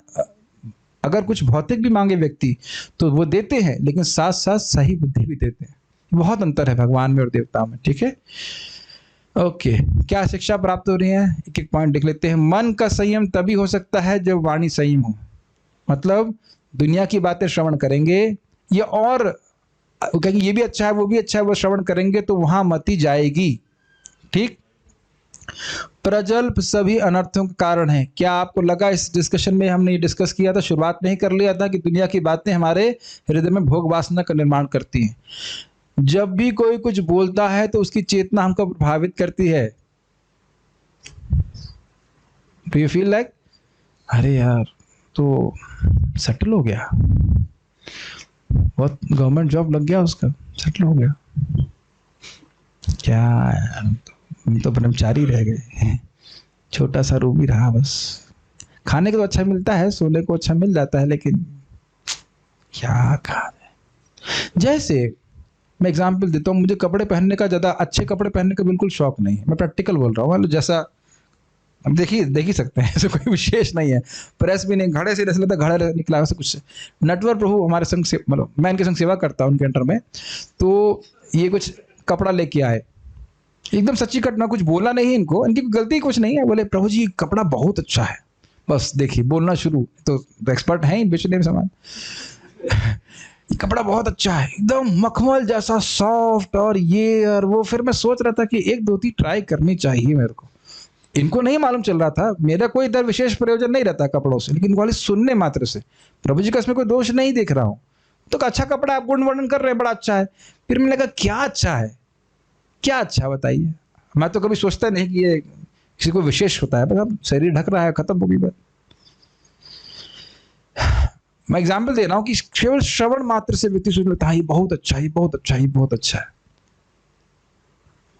अगर कुछ भौतिक भी मांगे व्यक्ति तो वो देते हैं, लेकिन साथ साथ सही बुद्धि भी देते हैं। बहुत अंतर है भगवान में और देवताओं में। ठीक है, ओके। क्या शिक्षा प्राप्त हो रही है? एक एक पॉइंट लिख लेते हैं। मन का संयम तभी हो सकता है जब वाणी संयम हो। मतलब दुनिया की बातें श्रवण करेंगे, ये और कहेंगे ये भी अच्छा है वो भी अच्छा है, वो श्रवण करेंगे तो वहां मति जाएगी। ठीक, प्रजल्प सभी अनर्थों का कारण है। क्या आपको लगा इस डिस्कशन में हमने ये डिस्कस किया था, शुरुआत नहीं कर लिया था कि दुनिया की बातें हमारे हृदय में भोग वासना का निर्माण करती हैं। जब भी कोई कुछ बोलता है तो उसकी चेतना हमको प्रभावित करती है। डू यू फील लाइक अरे यार तो सेटल हो गया, बहुत गवर्नमेंट जॉब लग गया उसका, सेटल हो गया, क्या हम तो ब्रह्मचारी रह गए, छोटा सा रूम ही रहा बस। खाने को तो अच्छा मिलता है, सोने को अच्छा मिल जाता है, लेकिन क्या कहा। जैसे मैं एग्जांपल देता हूँ, मुझे कपड़े पहनने का ज़्यादा अच्छे कपड़े पहनने का बिल्कुल शौक नहीं है, मैं प्रैक्टिकल बोल रहा हूँ। जैसा हम देख ही सकते हैं, ऐसे कोई विशेष नहीं है, प्रेस भी नहीं, घड़े से लेता घड़ा निकला वैसे कुछ। नटवर प्रभु हमारे संग से, मतलब मैं इनके संग सेवा करता हूँ उनके अंडर में, तो ये कुछ कपड़ा लेके आए, एकदम सच्ची घटना, कुछ बोला नहीं इनको, इनकी गलती कुछ नहीं है, बोले प्रभु जी कपड़ा बहुत अच्छा है, बस देखिए बोलना शुरू, तो एक्सपर्ट हैं बेचने में सामान। ये कपड़ा बहुत अच्छा है, एकदम मखमल जैसा सॉफ्ट और ये और वो। फिर मैं सोच रहा था कि एक दो तीन ट्राई करनी चाहिए मेरे को। इनको नहीं मालूम चल रहा था, मेरा कोई इधर विशेष प्रयोजन नहीं रहता कपड़ों से, लेकिन वाले सुनने मात्र से प्रभु जी का इसमें कोई दोष नहीं देख रहा हूँ। तो अच्छा कपड़ा आप गुण वर्णन कर रहे हैं, बड़ा अच्छा है। फिर मैंने कहा क्या अच्छा है, क्या अच्छा बताइए। मैं तो कभी सोचता नहीं कि ये किसी को विशेष होता है, बस अब शरीर ढक रहा है, खत्म होगी बात। मैं एग्जाम्पल दे रहा हूँ कि केवल श्रवण मात्र से व्यक्ति सोच लेता है ये बहुत अच्छा है, ये बहुत अच्छा है, ये बहुत अच्छा है।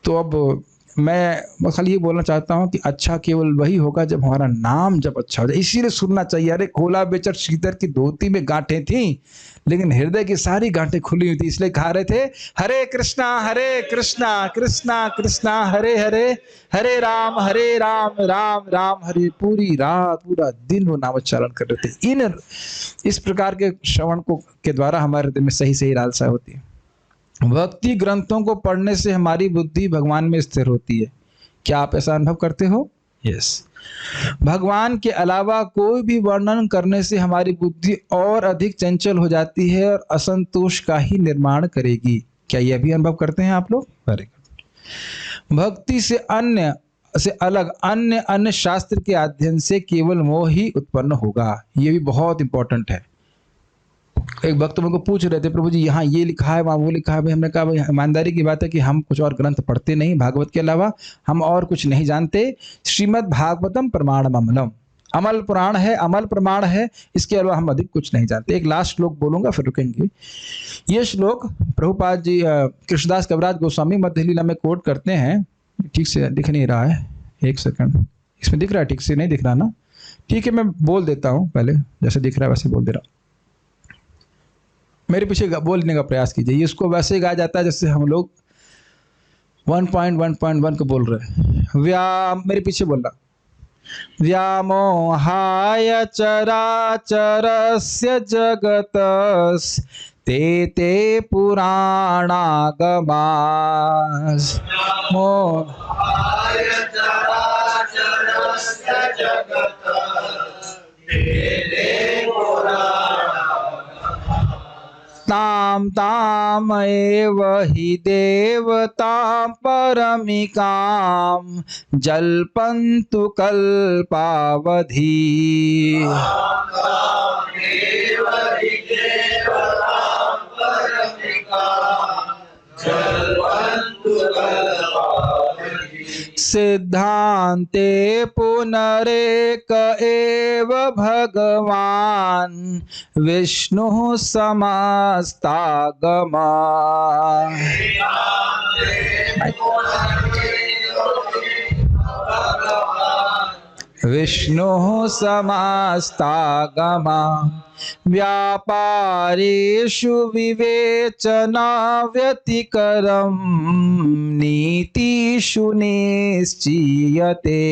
तो अब मैं बस खाली ये बोलना चाहता हूँ कि अच्छा केवल वही होगा जब हमारा नाम जब अच्छा हो जाए। इसीलिए सुनना चाहिए। अरे खोला बेचर श्रीधर की धोती में गांठें थी, लेकिन हृदय की सारी गांठें खुली हुई थी, इसलिए खा रहे थे हरे कृष्णा कृष्णा कृष्णा हरे हरे, हरे राम राम राम हरे। पूरी रात पूरा दिन वो नामोच्चारण कर रहे थे। इस प्रकार के श्रवण को के द्वारा हमारे हृदय में सही सही लालसा होती है। भक्ति ग्रंथों को पढ़ने से हमारी बुद्धि भगवान में स्थिर होती है। क्या आप ऐसा अनुभव करते हो? यस। भगवान के अलावा कोई भी वर्णन करने से हमारी बुद्धि और अधिक चंचल हो जाती है और असंतोष का ही निर्माण करेगी। क्या यह भी अनुभव करते हैं आप लोग? Very good. भक्ति से अलग अन्य शास्त्र के अध्ययन से केवल मोह ही उत्पन्न होगा। यह भी बहुत इंपॉर्टेंट है। एक भक्त मुझको पूछ रहे थे, प्रभु जी यहाँ ये लिखा है वहाँ वो लिखा है। भाई हमने कहा भाई ईमानदारी की बात है कि हम कुछ और ग्रंथ पढ़ते नहीं, भागवत के अलावा हम और कुछ नहीं जानते। श्रीमद् भागवतम प्रमाणम अमलम, अमल पुराण है, अमल प्रमाण है, इसके अलावा हम अधिक कुछ नहीं जानते। एक लास्ट श्लोक बोलूंगा फिर रुकेंगे। ये श्लोक प्रभुपाद जी कृष्णदास कविराज गोस्वामी मध्य लीला में कोट करते हैं। ठीक से दिख नहीं रहा है, एक सेकंड। इसमें दिख रहा है? ठीक से नहीं दिख रहा ना? ठीक है, मैं बोल देता हूँ, पहले जैसे दिख रहा है वैसे बोल दे रहा हूँ। मेरे पीछे बोलने का प्रयास कीजिए। इसको वैसे गाया जाता है जैसे हम लोग 1.1.1 को बोल रहे हैं। मेरे पीछे बोलना। व्यामोहाय चराचरस्य जगतस् ते पुराणागमास् मोहाय चराचरस्य जगतस् ते ताम एव हि देवतां परमिकां जल्पन्तु कल्पावधि। सिद्धान्ते पुनरेक एव भगवान् विष्णुः समस्तागमा। विष्णुः समस्तागमा व्यापारेषु विवेचना व्यतिकरं नीतिषु निश्चीयते।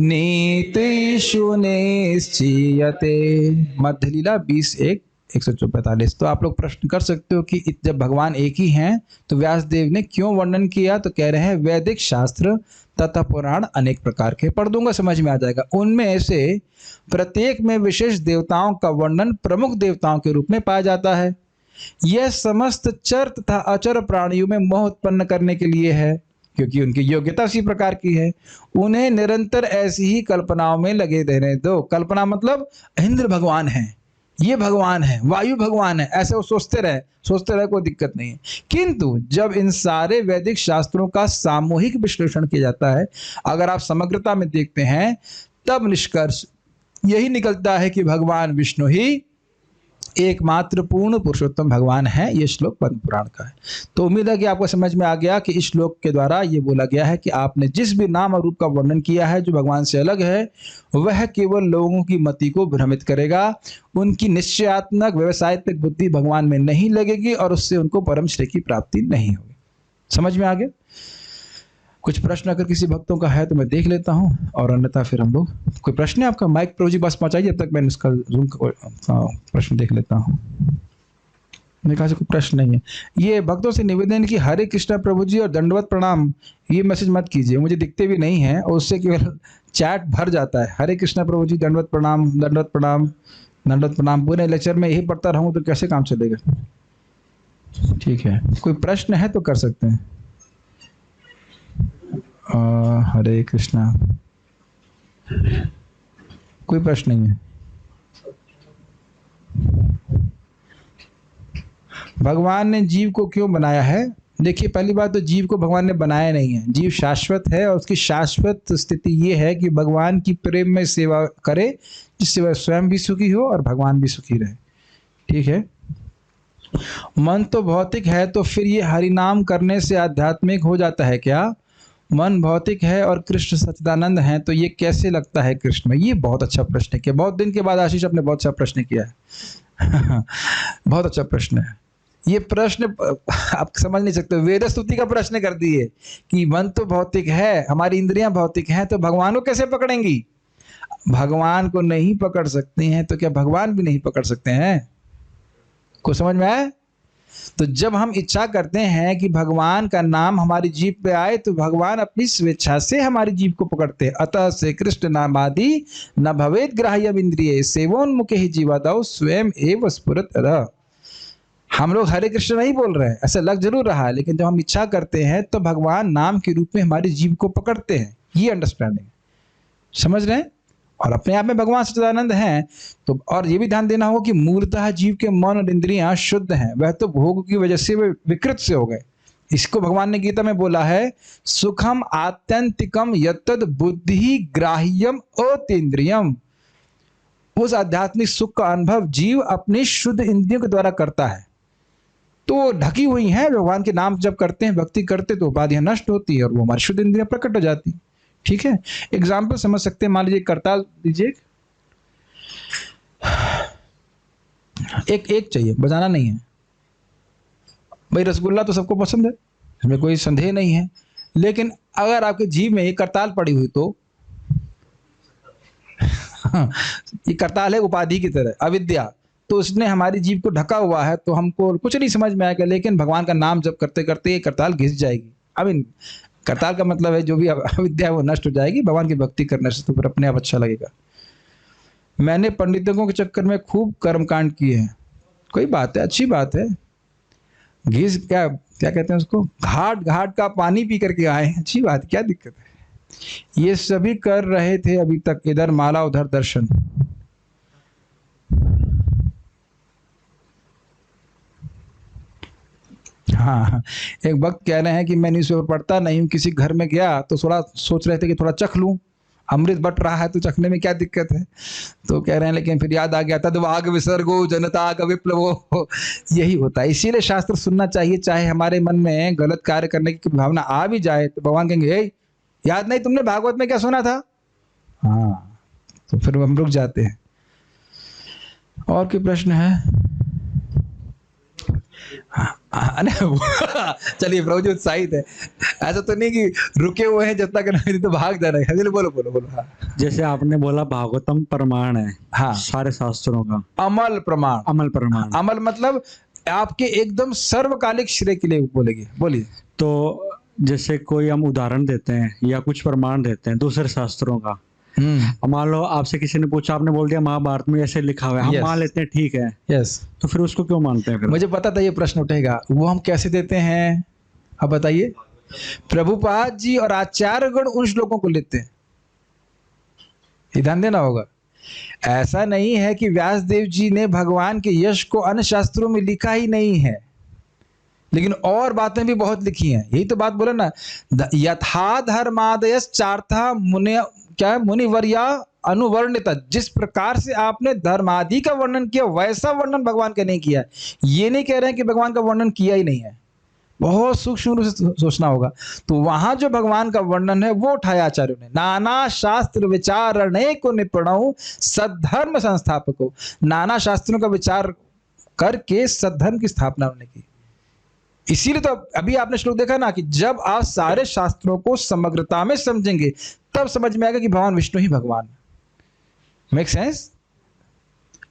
नीतिषु निश्चीयते। मध्य लीला 20:1-145। तो आप लोग प्रश्न कर सकते हो कि जब भगवान एक ही हैं तो व्यासदेव ने क्यों वर्णन किया? तो कह रहे हैं वैदिक शास्त्र तथा पुराण अनेक प्रकार के। पढ़ दूंगा, समझ में आ जाएगा। उनमें से प्रत्येक में विशेष देवताओं का वर्णन प्रमुख देवताओं के रूप में पाया जाता है। यह समस्त चर तथा अचर प्राणियों में मोह उत्पन्न करने के लिए है, क्योंकि उनकी योग्यता उसी प्रकार की है। उन्हें निरंतर ऐसी ही कल्पनाओं में लगे रहने दो। कल्पना मतलब इंद्र भगवान है, ये भगवान है, वायु भगवान है, ऐसे वो सोचते रहे, कोई दिक्कत नहीं है। किंतु जब इन सारे वैदिक शास्त्रों का सामूहिक विश्लेषण किया जाता है, अगर आप समग्रता में देखते हैं, तब निष्कर्ष यही निकलता है कि भगवान विष्णु ही एकमात्र पूर्ण पुरुषोत्तम भगवान है। ये श्लोक पद्म पुराण का है। तो उम्मीद है कि आपको समझ में आ गया कि इस श्लोक के द्वारा ये बोला गया है कि आपने जिस भी नाम और रूप का वर्णन किया है जो भगवान से अलग है, वह केवल लोगों की मति को भ्रमित करेगा। उनकी निश्चयात्मक व्यवसायिक बुद्धि भगवान में नहीं लगेगी और उससे उनको परम श्रेय की प्राप्ति नहीं होगी। समझ में आ गया? कुछ प्रश्न अगर किसी भक्तों का है तो मैं देख लेता हूं, और अन्यथा फिर हम लोग, कोई प्रश्न है आपका? माइक प्रभु जी बस पहुंचाइए, जब तक मैं इसका जूम प्रश्न देख लेता हूं। मेरे ख्याल से कोई प्रश्न नहीं है। ये भक्तों से निवेदन कि हरे कृष्णा प्रभु जी और दंडवत प्रणाम ये मैसेज मत कीजिए, मुझे दिखते भी नहीं है और उससे केवल चैट भर जाता है। हरे कृष्णा प्रभु जी, दंडवत प्रणाम, दंडवत प्रणाम, दंडवत प्रणाम। पूरे लेक्चर में यही पढ़ता रहूँ तो कैसे काम चलेगा? ठीक है, कोई प्रश्न है तो कर सकते हैं। हरे कृष्णा, कोई प्रश्न नहीं है। भगवान ने जीव को क्यों बनाया है? देखिए, पहली बात तो जीव को भगवान ने बनाया नहीं है। जीव शाश्वत है और उसकी शाश्वत स्थिति ये है कि भगवान की प्रेम में सेवा करे, जिससे वह स्वयं भी सुखी हो और भगवान भी सुखी रहे। ठीक है, मन तो भौतिक है, तो फिर ये हरिनाम करने से आध्यात्मिक हो जाता है क्या? मन भौतिक है और कृष्ण सच्चिदानंद हैं, तो ये कैसे लगता है कृष्ण में? ये बहुत अच्छा प्रश्न किया, बहुत दिन के बाद आशीष आपने बहुत अच्छा प्रश्न किया है। बहुत अच्छा प्रश्न है ये प्रश्न। आप समझ नहीं सकते, वेद स्तुति का प्रश्न कर दिए कि मन तो भौतिक है, हमारी इंद्रियां भौतिक हैं, तो भगवान को कैसे पकड़ेंगी? भगवान को नहीं पकड़ सकते हैं तो क्या भगवान भी नहीं पकड़ सकते हैं? को समझ में आए? तो जब हम इच्छा करते हैं कि भगवान का नाम हमारी जीभ पे आए, तो भगवान अपनी स्वेच्छा से हमारी जीभ को पकड़ते हैं। अतः से कृष्ण नामादि न भवेद ग्राह्यम इंद्रिय सेवोन्मुखे ही जीवादौ स्वयं एव स्फुरत रह। हम लोग हरे कृष्ण नहीं बोल रहे हैं, ऐसा लग जरूर रहा है, लेकिन जब हम इच्छा करते हैं तो भगवान नाम के रूप में हमारी जीभ को पकड़ते हैं। ये अंडरस्टैंडिंग, समझ रहे हैं? और अपने आप में भगवान सच्चिदानंद हैं। तो और ये भी ध्यान देना होगा कि मूलतः जीव के मन और इंद्रियां शुद्ध हैं, वह तो भोग की वजह से वे विकृत से हो गए। इसको भगवान ने गीता में बोला है, सुखम आत्यंतिकम यत्तद बुद्धि ग्राह्यम अतीन्द्रियम। उस आध्यात्मिक सुख का अनुभव जीव अपनी शुद्ध इंद्रियों के द्वारा करता है। तो ढकी हुई हैं, भगवान के नाम जब करते हैं, भक्ति करते, तो उपाधियां नष्ट होती है और वो हमारी शुद्ध इंद्रियां प्रकट हो जाती। ठीक है, एग्जाम्पल समझ सकते हैं। मान लीजिए करताल दीजिए, एक चाहिए, बजाना नहीं है भाई। रसगुल्ला तो सबको पसंद है, इसमें कोई संदेह नहीं है, लेकिन अगर आपकी जीभ में एक करताल पड़ी हुई तो ये करताल है उपाधि की तरह, अविद्या, तो उसने हमारी जीभ को ढका हुआ है, तो हमको कुछ नहीं समझ में आएगा। लेकिन भगवान का नाम जब करते करते ये करताल घिस जाएगी। अब करताल का मतलब है जो भी अविद्या है वो नष्ट हो जाएगी भगवान की भक्ति करने से, तो फिर अपने आप अच्छा लगेगा। मैंने पंडितों के चक्कर में खूब कर्मकांड किए हैं। कोई बात है, अच्छी बात है। घिस क्या क्या कहते हैं उसको, घाट घाट का पानी पी करके आए, अच्छी बात, क्या दिक्कत है? ये सभी कर रहे थे अभी तक, इधर माला उधर दर्शन। हाँ, एक वक्त कह रहे हैं कि मैं न्यूज़पेपर पढ़ता नहीं हूँ, किसी घर में गया तो थोड़ा सोच रहे थे कि थोड़ा चख लूँ, अमृत बट रहा है तो चखने में क्या दिक्कत है। तो कह रहे हैं, लेकिन फिर याद आ गया, तद्वाग विसर्गो जनता का विप्लवो। यही होता है, इसीलिए शास्त्र सुनना चाहिए। चाहे हमारे मन में गलत कार्य करने की भावना आ भी जाए तो भगवान कहेंगे, ए याद नहीं तुमने भागवत में क्या सुना था? हाँ, तो फिर हम रुक जाते हैं। और कोई प्रश्न है? चलिए, प्रभु जी उत्साहित है, ऐसा तो नहीं कि रुके हुए हैं, जब तक नहीं तो भाग जाना है। चलिए बोलो बोलो बोलो। हाँ, जैसे आपने बोला भागवतम प्रमाण है, हाँ, सारे शास्त्रों का अमल प्रमाण। अमल प्रमाण, अमल मतलब आपके एकदम सर्वकालिक श्रेय के लिए बोलेंगे, बोलिए। तो जैसे कोई हम उदाहरण देते हैं या कुछ प्रमाण देते हैं दूसरे शास्त्रों का, मान लो आपसे किसी ने पूछा, आपने बोल दिया महाभारत में ऐसे लिखा हुआ है, हम मान लेते हैं ठीक है, यस, तो फिर उसको क्यों मानते हैं? फिर मुझे पता था ये प्रश्न उठेगा। वो हम कैसे देते हैं, अब बताइए। प्रभुपाद जी और आचार्यगण उन श्लोकों को लेते हैं, ये ध्यान देना होगा। ऐसा नहीं है कि व्यासदेव जी ने भगवान के यश को अन्य शास्त्रों में लिखा ही नहीं है, लेकिन और बातें भी बहुत लिखी हैं। यही तो बात बोले ना, यथा धर्मादयस चार्था मुनि, क्या है, मुनिवर्या अनुवर्णित। जिस प्रकार से आपने धर्मादि का वर्णन किया, वैसा वर्णन भगवान का नहीं किया। ये नहीं कह रहे हैं कि भगवान का वर्णन किया ही नहीं है, बहुत सूक्ष्म रूप से सोचना होगा। तो वहां जो भगवान का वर्णन है वो उठाया आचार्यों ने। नाना शास्त्र विचारणे को निपुणौ सद्धर्म संस्थापको। नाना शास्त्रों का विचार करके सद्धर्म की स्थापना उन्होंने की। इसीलिए तो अभी आपने श्लोक देखा ना कि जब आप सारे शास्त्रों को समग्रता में समझेंगे तब समझ में आएगा कि भगवान विष्णु ही भगवान। Make sense?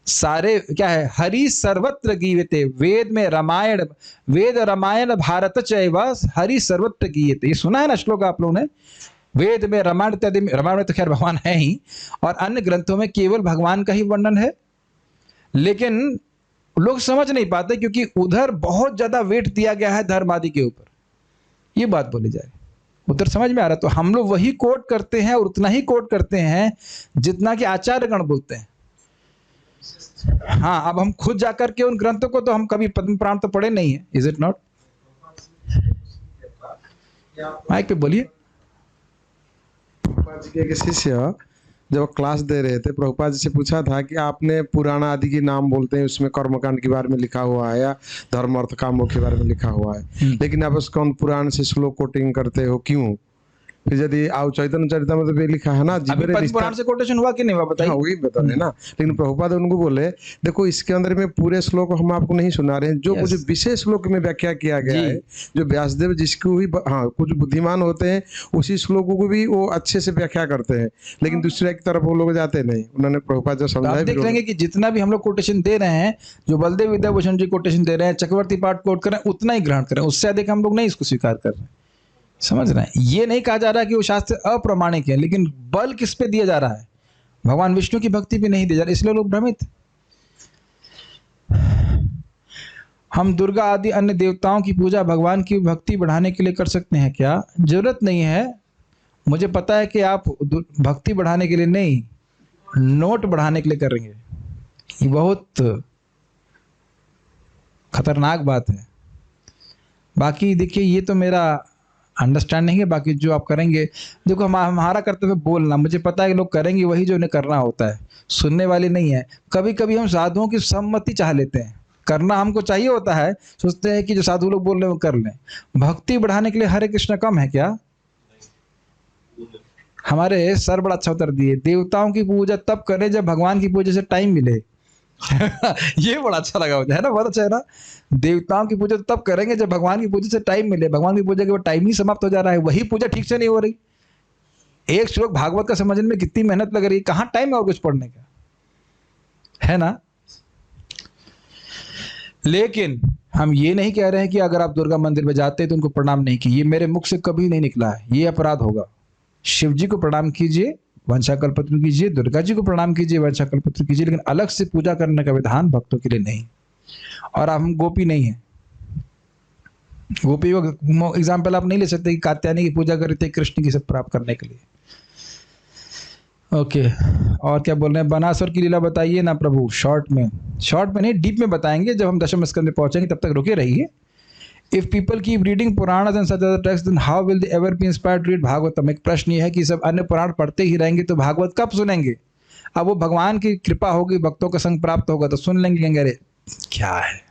सारे क्या है, हरि सर्वत्र गीयते। वेद में रामायण, वेद रामायण भारत चैव हरि सर्वत्र गीयते। ये सुना है ना श्लोक आप लोगों ने? वेद में रामायण इत्यादि, रामायण में तो खैर भगवान है ही, और अन्य ग्रंथों में केवल भगवान का ही वर्णन है। लेकिन लोग समझ नहीं पाते क्योंकि उधर बहुत ज्यादा वेट दिया गया है धर्म आदि के ऊपर। ये बात बोली जाए, उधर समझ में आ रहा है। तो हम लोग वही कोट करते हैं और उतना ही कोट करते हैं जितना कि आचार्यगण बोलते हैं। हाँ, अब हम खुद जाकर के उन ग्रंथों को तो हम कभी पद्म पुराण तो पढ़े नहीं है, इज इट नॉट? माइक पे बोलिए। के शिष्य जब क्लास दे रहे थे, प्रभुपाद जी से पूछा था कि आपने पुराण आदि के नाम बोलते हैं, उसमें कर्मकांड के बारे में लिखा हुआ है या धर्म अर्थ कामों के बारे में लिखा हुआ है, लेकिन आप उसको पुराण से श्लोक कोटिंग करते हो, क्यों? फिर यदि आओ चैतन्य चरितमृत में लिखा है ना, अभी पद्म पुराण से कोटेशन हुआ कि नहीं हुआ बताइए? हाँ, वही बता रहे ना। लेकिन प्रभुपाद उनको बोले देखो इसके अंदर में पूरे श्लोक हम आपको नहीं सुना रहे हैं, जो कुछ विशेष श्लोक में व्याख्या किया गया है, जो व्यासदेव जिसको भी हाँ कुछ बुद्धिमान होते हैं उसी श्लोकों को भी वो अच्छे से व्याख्या करते हैं, लेकिन दूसरे की तरफ वो लोग जाते नहीं। उन्होंने प्रभुपाद जो समझाया, देख लेंगे कि जितना भी हम लोग कोटेशन दे रहे हैं, जो बलदेव विद्याभूषण जी कोटेशन दे रहे हैं, चक्रवर्ती पाठ कोट कर रहे हैं, उतना ही ग्रहण करें, उससे अधिक हम लोग नहीं इसको स्वीकार कर रहे हैं। समझ रहे हैं? ये नहीं कहा जा रहा कि वो शास्त्र अप्रामाणिक है, लेकिन बल किस पे दिया जा रहा है? भगवान विष्णु की भक्ति पे नहीं दिया जा रहा, इसलिए लोग भ्रमित। हम दुर्गा आदि अन्य देवताओं की पूजा भगवान की भक्ति बढ़ाने के लिए कर सकते हैं क्या? जरूरत नहीं है। मुझे पता है कि आप भक्ति बढ़ाने के लिए नहीं, नोट बढ़ाने के लिए करेंगे। ये बहुत खतरनाक बात है। बाकी देखिए, ये तो मेरा अंडरस्टैंडिंग है, बाकी जो आप करेंगे, देखो हमारा कर्तव्य बोलना, मुझे पता है कि लोग करेंगे वही जो उन्हें करना होता है, सुनने वाले नहीं है। कभी कभी हम साधुओं की सम्मति चाह लेते हैं, करना हमको चाहिए होता है, सोचते हैं कि जो साधु लोग बोल रहे हैं वो कर लें। भक्ति बढ़ाने के लिए हरे कृष्ण कम है क्या? हमारे सर बड़ा अच्छा उत्तर दिए, देवताओं की पूजा तब करें जब भगवान की पूजा से टाइम मिले। ये बड़ा अच्छा लगा मुझे, है ना? बहुत अच्छा है ना? देवताओं की पूजा तब करेंगे जब भगवान की पूजा से टाइम मिले। भगवान की पूजा के बाद टाइम ही समाप्त हो जा रहा है, वही पूजा ठीक से नहीं हो रही। एक श्लोक भागवत का समझने में कितनी मेहनत लग रही है, कहाँ टाइम है और कुछ पढ़ने का, है ना? लेकिन हम ये नहीं कह रहे हैं कि अगर आप दुर्गा मंदिर में जाते हैं तो उनको प्रणाम नहीं कीजिए। ये मेरे मुख से कभी नहीं निकला है, ये अपराध होगा। शिव जी को प्रणाम कीजिए, वंशाकल्पत्र कीजिए, दुर्गा जी को प्रणाम कीजिए, वंशाकल्पत्र कीजिए, लेकिन अलग से पूजा करने का विधान भक्तों के लिए नहीं। और हम गोपी नहीं है, गोपी को एग्जाम्पल आप नहीं ले सकते कि कात्यायनी की पूजा कर रहे थे कृष्ण की सब प्राप्त करने के लिए। ओके, और क्या बोल रहे हैं? बनासुर की लीला बताइए ना प्रभु, शॉर्ट में नहीं, डीप में बताएंगे जब हम दशम स्कंद में पहुंचेंगे, तब तक रुके रहिए। If people keep reading Puranas and such other texts, then how will they ever be inspired to read Bhagavatam? एक प्रश्न ये है कि सब अन्य पुराण पढ़ते ही रहेंगे तो भागवत कब सुनेंगे? अब वो भगवान की कृपा होगी, भक्तों का संग प्राप्त होगा तो सुन लेंगे। अरे क्या है,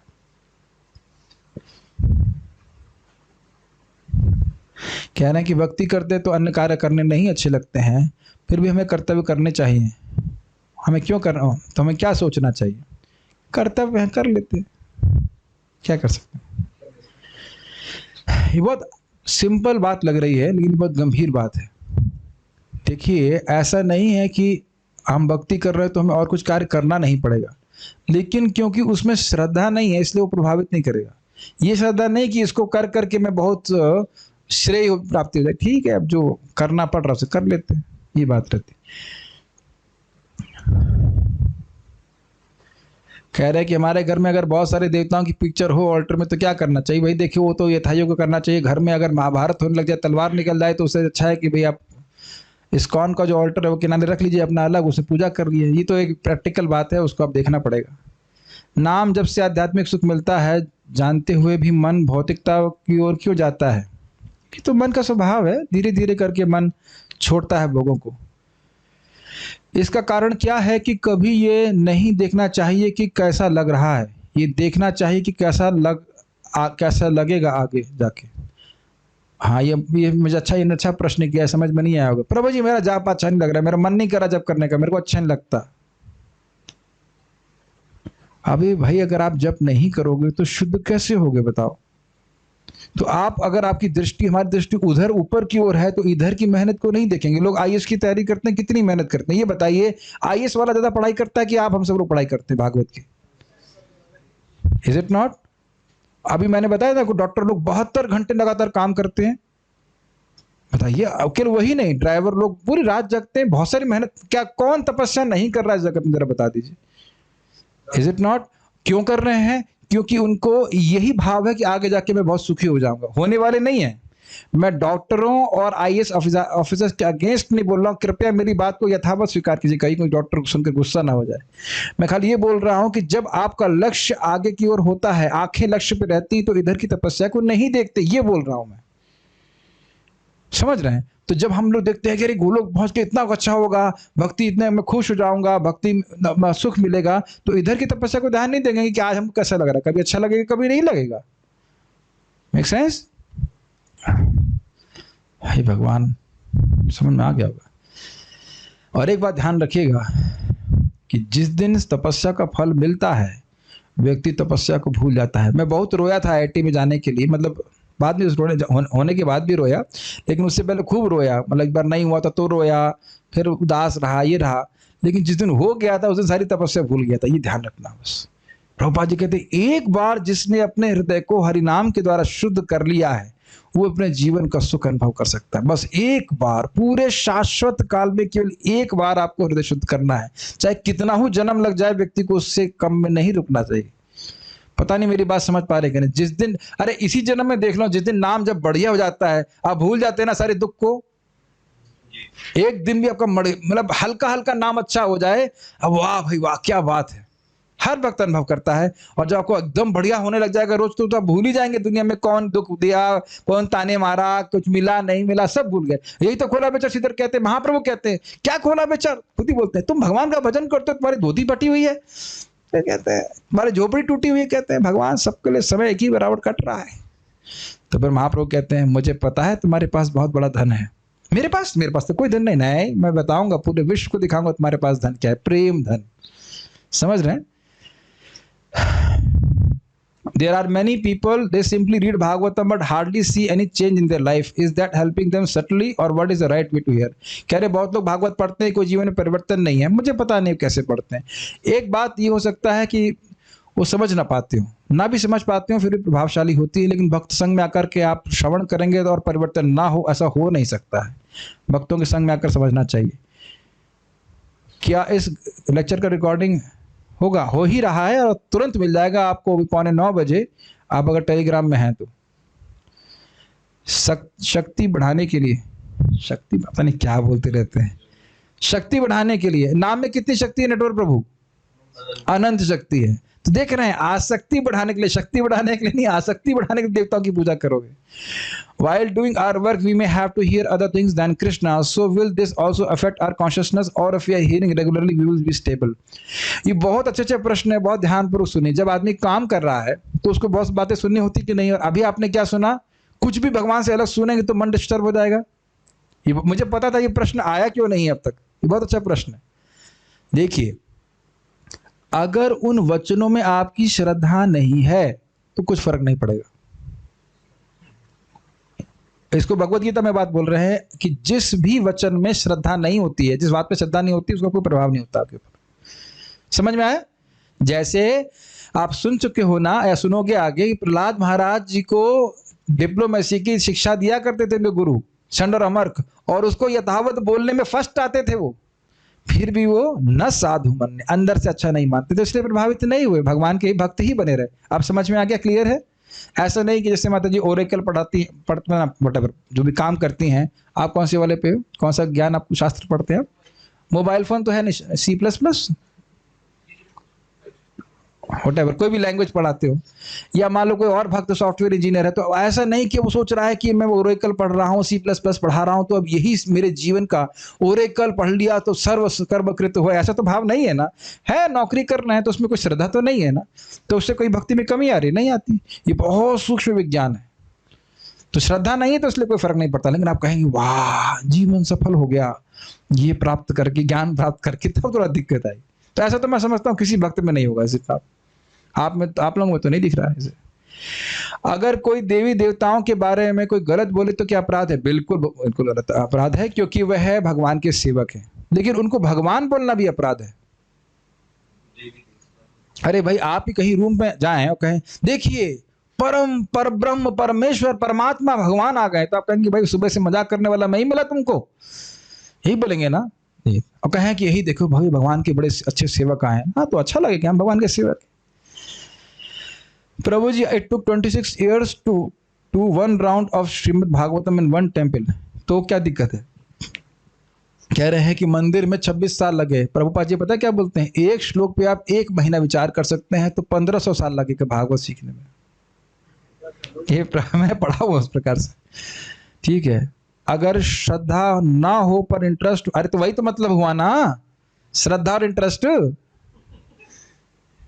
कह रहे हैं कि भक्ति करते तो अन्य कार्य करने नहीं अच्छे लगते हैं, फिर भी हमें कर्तव्य करने चाहिए। हमें क्यों करना, तो हमें क्या सोचना चाहिए? कर्तव्य है, कर लेते हैं, क्या कर सकते हैं। ये बहुत सिंपल बात लग रही है, लेकिन बहुत गंभीर बात है। देखिए, ऐसा नहीं है कि हम भक्ति कर रहे हैं तो हमें और कुछ कार्य करना नहीं पड़ेगा, लेकिन क्योंकि उसमें श्रद्धा नहीं है इसलिए वो प्रभावित नहीं करेगा। ये श्रद्धा नहीं कि इसको कर करके मैं बहुत श्रेय प्राप्ति हो जाए। ठीक है, अब जो करना पड़ रहा है उसे कर लेते हैं, ये बात रहती। कह रहे हैं कि हमारे घर में अगर बहुत सारे देवताओं की पिक्चर हो ऑल्टर में तो क्या करना चाहिए? भाई देखिए, वो तो यथायोग को करना चाहिए। घर में अगर महाभारत होने लग जाए, तलवार निकल जाए, तो उससे अच्छा है कि भाई आप इस्कॉन का जो ऑल्टर है वो किनारे रख लीजिए अपना अलग, उसे पूजा कर लिए। ये तो एक प्रैक्टिकल बात है, उसको आप देखना पड़ेगा। नाम जब से आध्यात्मिक सुख मिलता है, जानते हुए भी मन भौतिकता की ओर क्यों जाता है? ये तो मन का स्वभाव है, धीरे धीरे करके मन छोड़ता है भोगों को। इसका कारण क्या है कि कभी ये नहीं देखना चाहिए कि कैसा लग रहा है, ये देखना चाहिए कि कैसा लगेगा आगे जाके। हाँ, ये मुझे अच्छा प्रश्न किया है, समझ में नहीं आया होगा। प्रभु जी, मेरा जाप अच्छा नहीं लग रहा है, मेरा मन नहीं कर रहा जब करने का, मेरे को अच्छा नहीं लगता। अभी भाई, अगर आप जप नहीं करोगे तो शुद्ध कैसे होगे बताओ? तो आप, अगर आपकी दृष्टि, हमारी दृष्टि उधर ऊपर की ओर है, तो इधर की मेहनत को नहीं देखेंगे। लोग आईएएस की तैयारी करते हैं, कितनी मेहनत करते हैं ये बताइए? आईएएस वाला ज्यादा पढ़ाई करता है कि आप हम सब लोग पढ़ाई करते हैं भागवत की? Is it not? अभी मैंने बताया था, डॉक्टर लोग 72 घंटे लगातार काम करते हैं। बताइए, अकेले वही नहीं, ड्राइवर लोग पूरी रात जगते हैं, बहुत सारी मेहनत। क्या कौन तपस्या नहीं कर रहा है इस जगत में, जरा बता दीजिए। Is it not? क्यों कर रहे हैं? क्योंकि उनको यही भाव है कि आगे जाके मैं बहुत सुखी हो जाऊंगा। होने वाले नहीं है। मैं डॉक्टरों और आईएएस ऑफिसर्स के अगेंस्ट नहीं बोल रहा हूँ, कृपया मेरी बात को यथावत स्वीकार कीजिए, कहीं कोई डॉक्टर को सुनकर गुस्सा ना हो जाए। मैं खाली ये बोल रहा हूँ कि जब आपका लक्ष्य आगे की ओर होता है, आंखें लक्ष्य पे रहती, तो इधर की तपस्या को नहीं देखते, ये बोल रहा हूं मैं। समझ रहे हैं? तो जब हम लोग देखते हैं कि अरे गोलोक पहुंच के इतना अच्छा होगा, भक्ति इतने मैं खुश हो जाऊंगा, भक्ति में सुख मिलेगा, तो इधर की तपस्या को ध्यान नहीं देंगे कि आज हमको कैसा लग रहा है, कभी अच्छा लगेगा कभी नहीं लगेगा। Make sense? हे भगवान, समझ में आ गया होगा। और एक बात ध्यान रखिएगा कि जिस दिन इस तपस्या का फल मिलता है, व्यक्ति तपस्या को भूल जाता है। मैं बहुत रोया था IIT में जाने के लिए, मतलब बाद में होने के बाद भी रोया, लेकिन उससे पहले खूब रोया। मतलब एक बार नहीं हुआ था तो रोया, फिर उदास रहा, ये रहा, लेकिन जिस दिन हो गया था उस दिन सारी तपस्या भूल गया था। ये ध्यान रखना बस। प्रभुपाद जी कहते एक बार जिसने अपने हृदय को हरिनाम के द्वारा शुद्ध कर लिया है, वो अपने जीवन का सुख अनुभव कर सकता है। बस एक बार, पूरे शाश्वत काल में केवल एक बार आपको हृदय शुद्ध करना है, चाहे कितना ही जन्म लग जाए, व्यक्ति को उससे कम में नहीं रुकना चाहिए। पता नहीं मेरी बात समझ पा रहे कि नहीं? जिस दिन, अरे इसी जन्म में देख लो, जिस दिन नाम जब बढ़िया हो जाता है, आप भूल जाते हैं ना सारे दुख को। एक दिन भी आपका मतलब हल्का हल्का नाम अच्छा हो जाए, अब वाह भाई वाह क्या बात है, हर वक्त अनुभव करता है। और जब आपको एकदम बढ़िया होने लग जाएगा रोज, तो आप भूल ही जाएंगे दुनिया में कौन दुख दिया, कौन ताने मारा, कुछ मिला नहीं मिला, सब भूल गए। यही तो खोला बेचर सीधर कहते हैं, महाप्रभु कहते हैं। क्या खोला बेचर? खुद ही बोलते हैं, तुम भगवान का भजन करते हो, तुम्हारी धोती फटी हुई है, कहते हैं हमारी झोपड़ी टूटी हुई है, कहते हैं भगवान सबके लिए समय एक ही बराबर कट रहा है। तो फिर महाप्रभु कहते हैं, मुझे पता है तुम्हारे पास बहुत बड़ा धन है, मेरे पास तो कोई धन नहीं, मैं बताऊंगा, पूरे विश्व को दिखाऊंगा तुम्हारे पास धन क्या है, प्रेम धन। समझ रहे हैं? There are many people, they simply read Bhagavatam but hardly see any change in their life. Is that helping them subtly or what is the right way to hear? कह रहे बहुत लोग भागवत पढ़ते हैं, कोई जीवन में परिवर्तन नहीं है। मुझे पता नहीं कैसे पढ़ते हैं। एक बात ये हो सकता है कि वो समझ ना पाते हो, ना भी समझ पाते हो फिर भी प्रभावशाली होती है। लेकिन भक्त संग में आकर के आप श्रवण करेंगे और परिवर्तन ना हो, ऐसा हो नहीं सकता है। भक्तों के संग में आकर समझना चाहिए। क्या इस लेक्चर का रिकॉर्डिंग होगा? हो ही रहा है और तुरंत मिल जाएगा आपको 9:15 बजे, आप अगर टेलीग्राम में हैं तो। शक्ति बढ़ाने के लिए, शक्ति पता नहीं क्या बोलते रहते हैं, शक्ति बढ़ाने के लिए, नाम में कितनी शक्ति है नटवर प्रभु? अनंत शक्ति है। तो देख रहे हैं, आसक्ति बढ़ाने के लिए, शक्ति बढ़ाने के लिए नहीं, आसक्ति बढ़ाने के लिए देवताओं की पूजा करोगे। While doing our work, we may have to hear other things than Krishna. So will this also affect our consciousness, or if we are hearing regularly, we will be stable? ये बहुत अच्छे प्रश्न है, बहुत ध्यानपूर्वक सुनिए। जब आदमी काम कर रहा है तो उसको बहुत बातें सुननी होती कि नहीं, और अभी आपने क्या सुना? कुछ भी भगवान से अलग सुनेंगे तो मन डिस्टर्ब हो जाएगा। ये मुझे पता था, ये प्रश्न आया क्यों नहीं अब तक, ये बहुत अच्छा प्रश्न है। देखिए, अगर उन वचनों में आपकी श्रद्धा नहीं है तो कुछ फर्क नहीं पड़ेगा। इसको भगवत गीता में बात बोल रहे हैं कि जिस भी वचन में श्रद्धा नहीं होती है, जिस बात पे श्रद्धा नहीं होती, उसका कोई प्रभाव नहीं होता आपके ऊपर। समझ में आया? जैसे आप सुन चुके हो ना, या सुनोगे आगे, प्रहलाद महाराज जी को डिप्लोमेसी की शिक्षा दिया करते थे गुरु षंड और अमर्क, और उसको यथावत बोलने में फर्स्ट आते थे वो, फिर भी वो न साधु मन, अंदर से अच्छा नहीं मानते, तो इसलिए प्रभावित नहीं हुए, भगवान के भक्त ही बने रहे। आप समझ में आ गया? क्लियर है? ऐसा नहीं कि जैसे माता जी ओरेकल पढ़ते वटेवर जो भी काम करती हैं। आप कौन से वाले पे हो? कौन सा ज्ञान आप शास्त्र पढ़ते हैं? मोबाइल फोन तो है नहीं, C++, वटेवर कोई भी लैंग्वेज पढ़ाते हो, या मान लो कोई और भक्त सॉफ्टवेयर इंजीनियर है, तो ऐसा नहीं कि वो सोच रहा है कि मैं ओरेकल पढ़ रहा हूँ, C++ पढ़ा रहा हूँ, तो अब यही मेरे जीवन का, ओरेकल पढ़ लिया तो सर्व कर्मकृत हो, ऐसा तो भाव नहीं है ना। है, नौकरी करना है तो उसमें कोई श्रद्धा तो नहीं है ना, तो उससे कोई भक्ति में कमी आ रही? नहीं आती। ये बहुत सूक्ष्म विज्ञान है। तो श्रद्धा नहीं है तो इसलिए कोई फर्क नहीं पड़ता। लेकिन आप कहेंगे वाह जीवन सफल हो गया ये प्राप्त करके, ज्ञान प्राप्त करके, तब थोड़ा दिक्कत आई। तो ऐसा तो मैं समझता हूँ किसी भक्त में नहीं होगा ऐसे। आप लोगों में तो नहीं दिख रहा है इसे। अगर कोई देवी देवताओं के बारे में कोई गलत बोले तो क्या अपराध है? बिल्कुल बिल्कुल गलत अपराध है, क्योंकि वह है भगवान के सेवक हैं। लेकिन उनको भगवान बोलना भी अपराध है। अरे भाई, आप ही कहीं रूम में जाएं और कहें देखिए परम पर ब्रह्म परमेश्वर परमात्मा भगवान आ गए, तो आप कहेंगे भाई सुबह से मजाक करने वाला मैं ही मिला तुमको, यही बोलेंगे ना। और कहें कि यही देखो भाई भगवान के बड़े अच्छे सेवक आए, हाँ तो अच्छा लगेगा, हम भगवान के सेवक। प्रभु जी, it took 26 years to do one round of Shrimad Bhagavatam in one temple। तो क्या दिक्कत है? कह रहे हैं कि मंदिर में 26 साल लगे। प्रभुपाद जी पता क्या बोलते हैं? एक श्लोक पे आप 1 महीना विचार कर सकते हैं, तो 1500 साल लगेगा भागवत सीखने में। ये मैं पढ़ा हुआ उस प्रकार से, ठीक है। अगर श्रद्धा ना हो पर इंटरेस्ट, अरे तो वही तो मतलब हुआ ना, श्रद्धा और इंटरेस्ट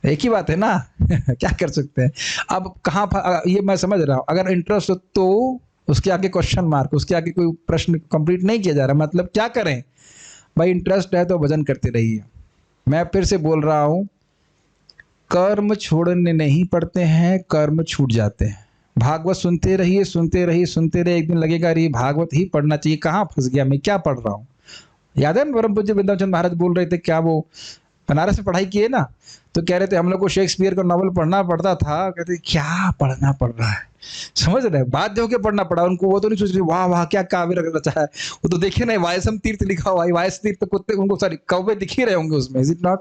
एक ही बात है ना। क्या कर सकते हैं। अब कहाँ ये मैं समझ रहा हूं, अगर इंटरेस्ट हो तो उसके आगे क्वेश्चन मार्क, उसके आगे कोई प्रश्न कंप्लीट नहीं किया जा रहा, मतलब क्या करें भाई, इंटरेस्ट है तो भजन करते रहिए। मैं फिर से बोल रहा हूं, कर्म छोड़ने नहीं पड़ते हैं, कर्म छूट जाते हैं। भागवत सुनते रहिए, सुनते रहिए, सुनते रहिए, एक दिन लगेगा अरे भागवत ही पढ़ना चाहिए, कहाँ फंस गया मैं, क्या पढ़ रहा हूँ। याद है परम पूज्य वृंदावन चंद्र महाराज बोल रहे थे, क्या वो बनारस में पढ़ाई किए ना, तो कह रहे थे हम लोग को शेक्सपियर का नॉवल पढ़ना पड़ता था, कहते क्या पढ़ना पड़ रहा है, समझ रहे, बाध्य होकर पढ़ना पड़ा उनको। वो तो नहीं सोच रहे वाह वाह क्या काव्य रचा है, वो तो देखे नहीं वायसम तीर्थ लिखा हुआ है, वायस तीर्थ तो कुत्ते उनको सॉरी कौवे दिख ही रहे होंगे उसमें, इज इट नॉट,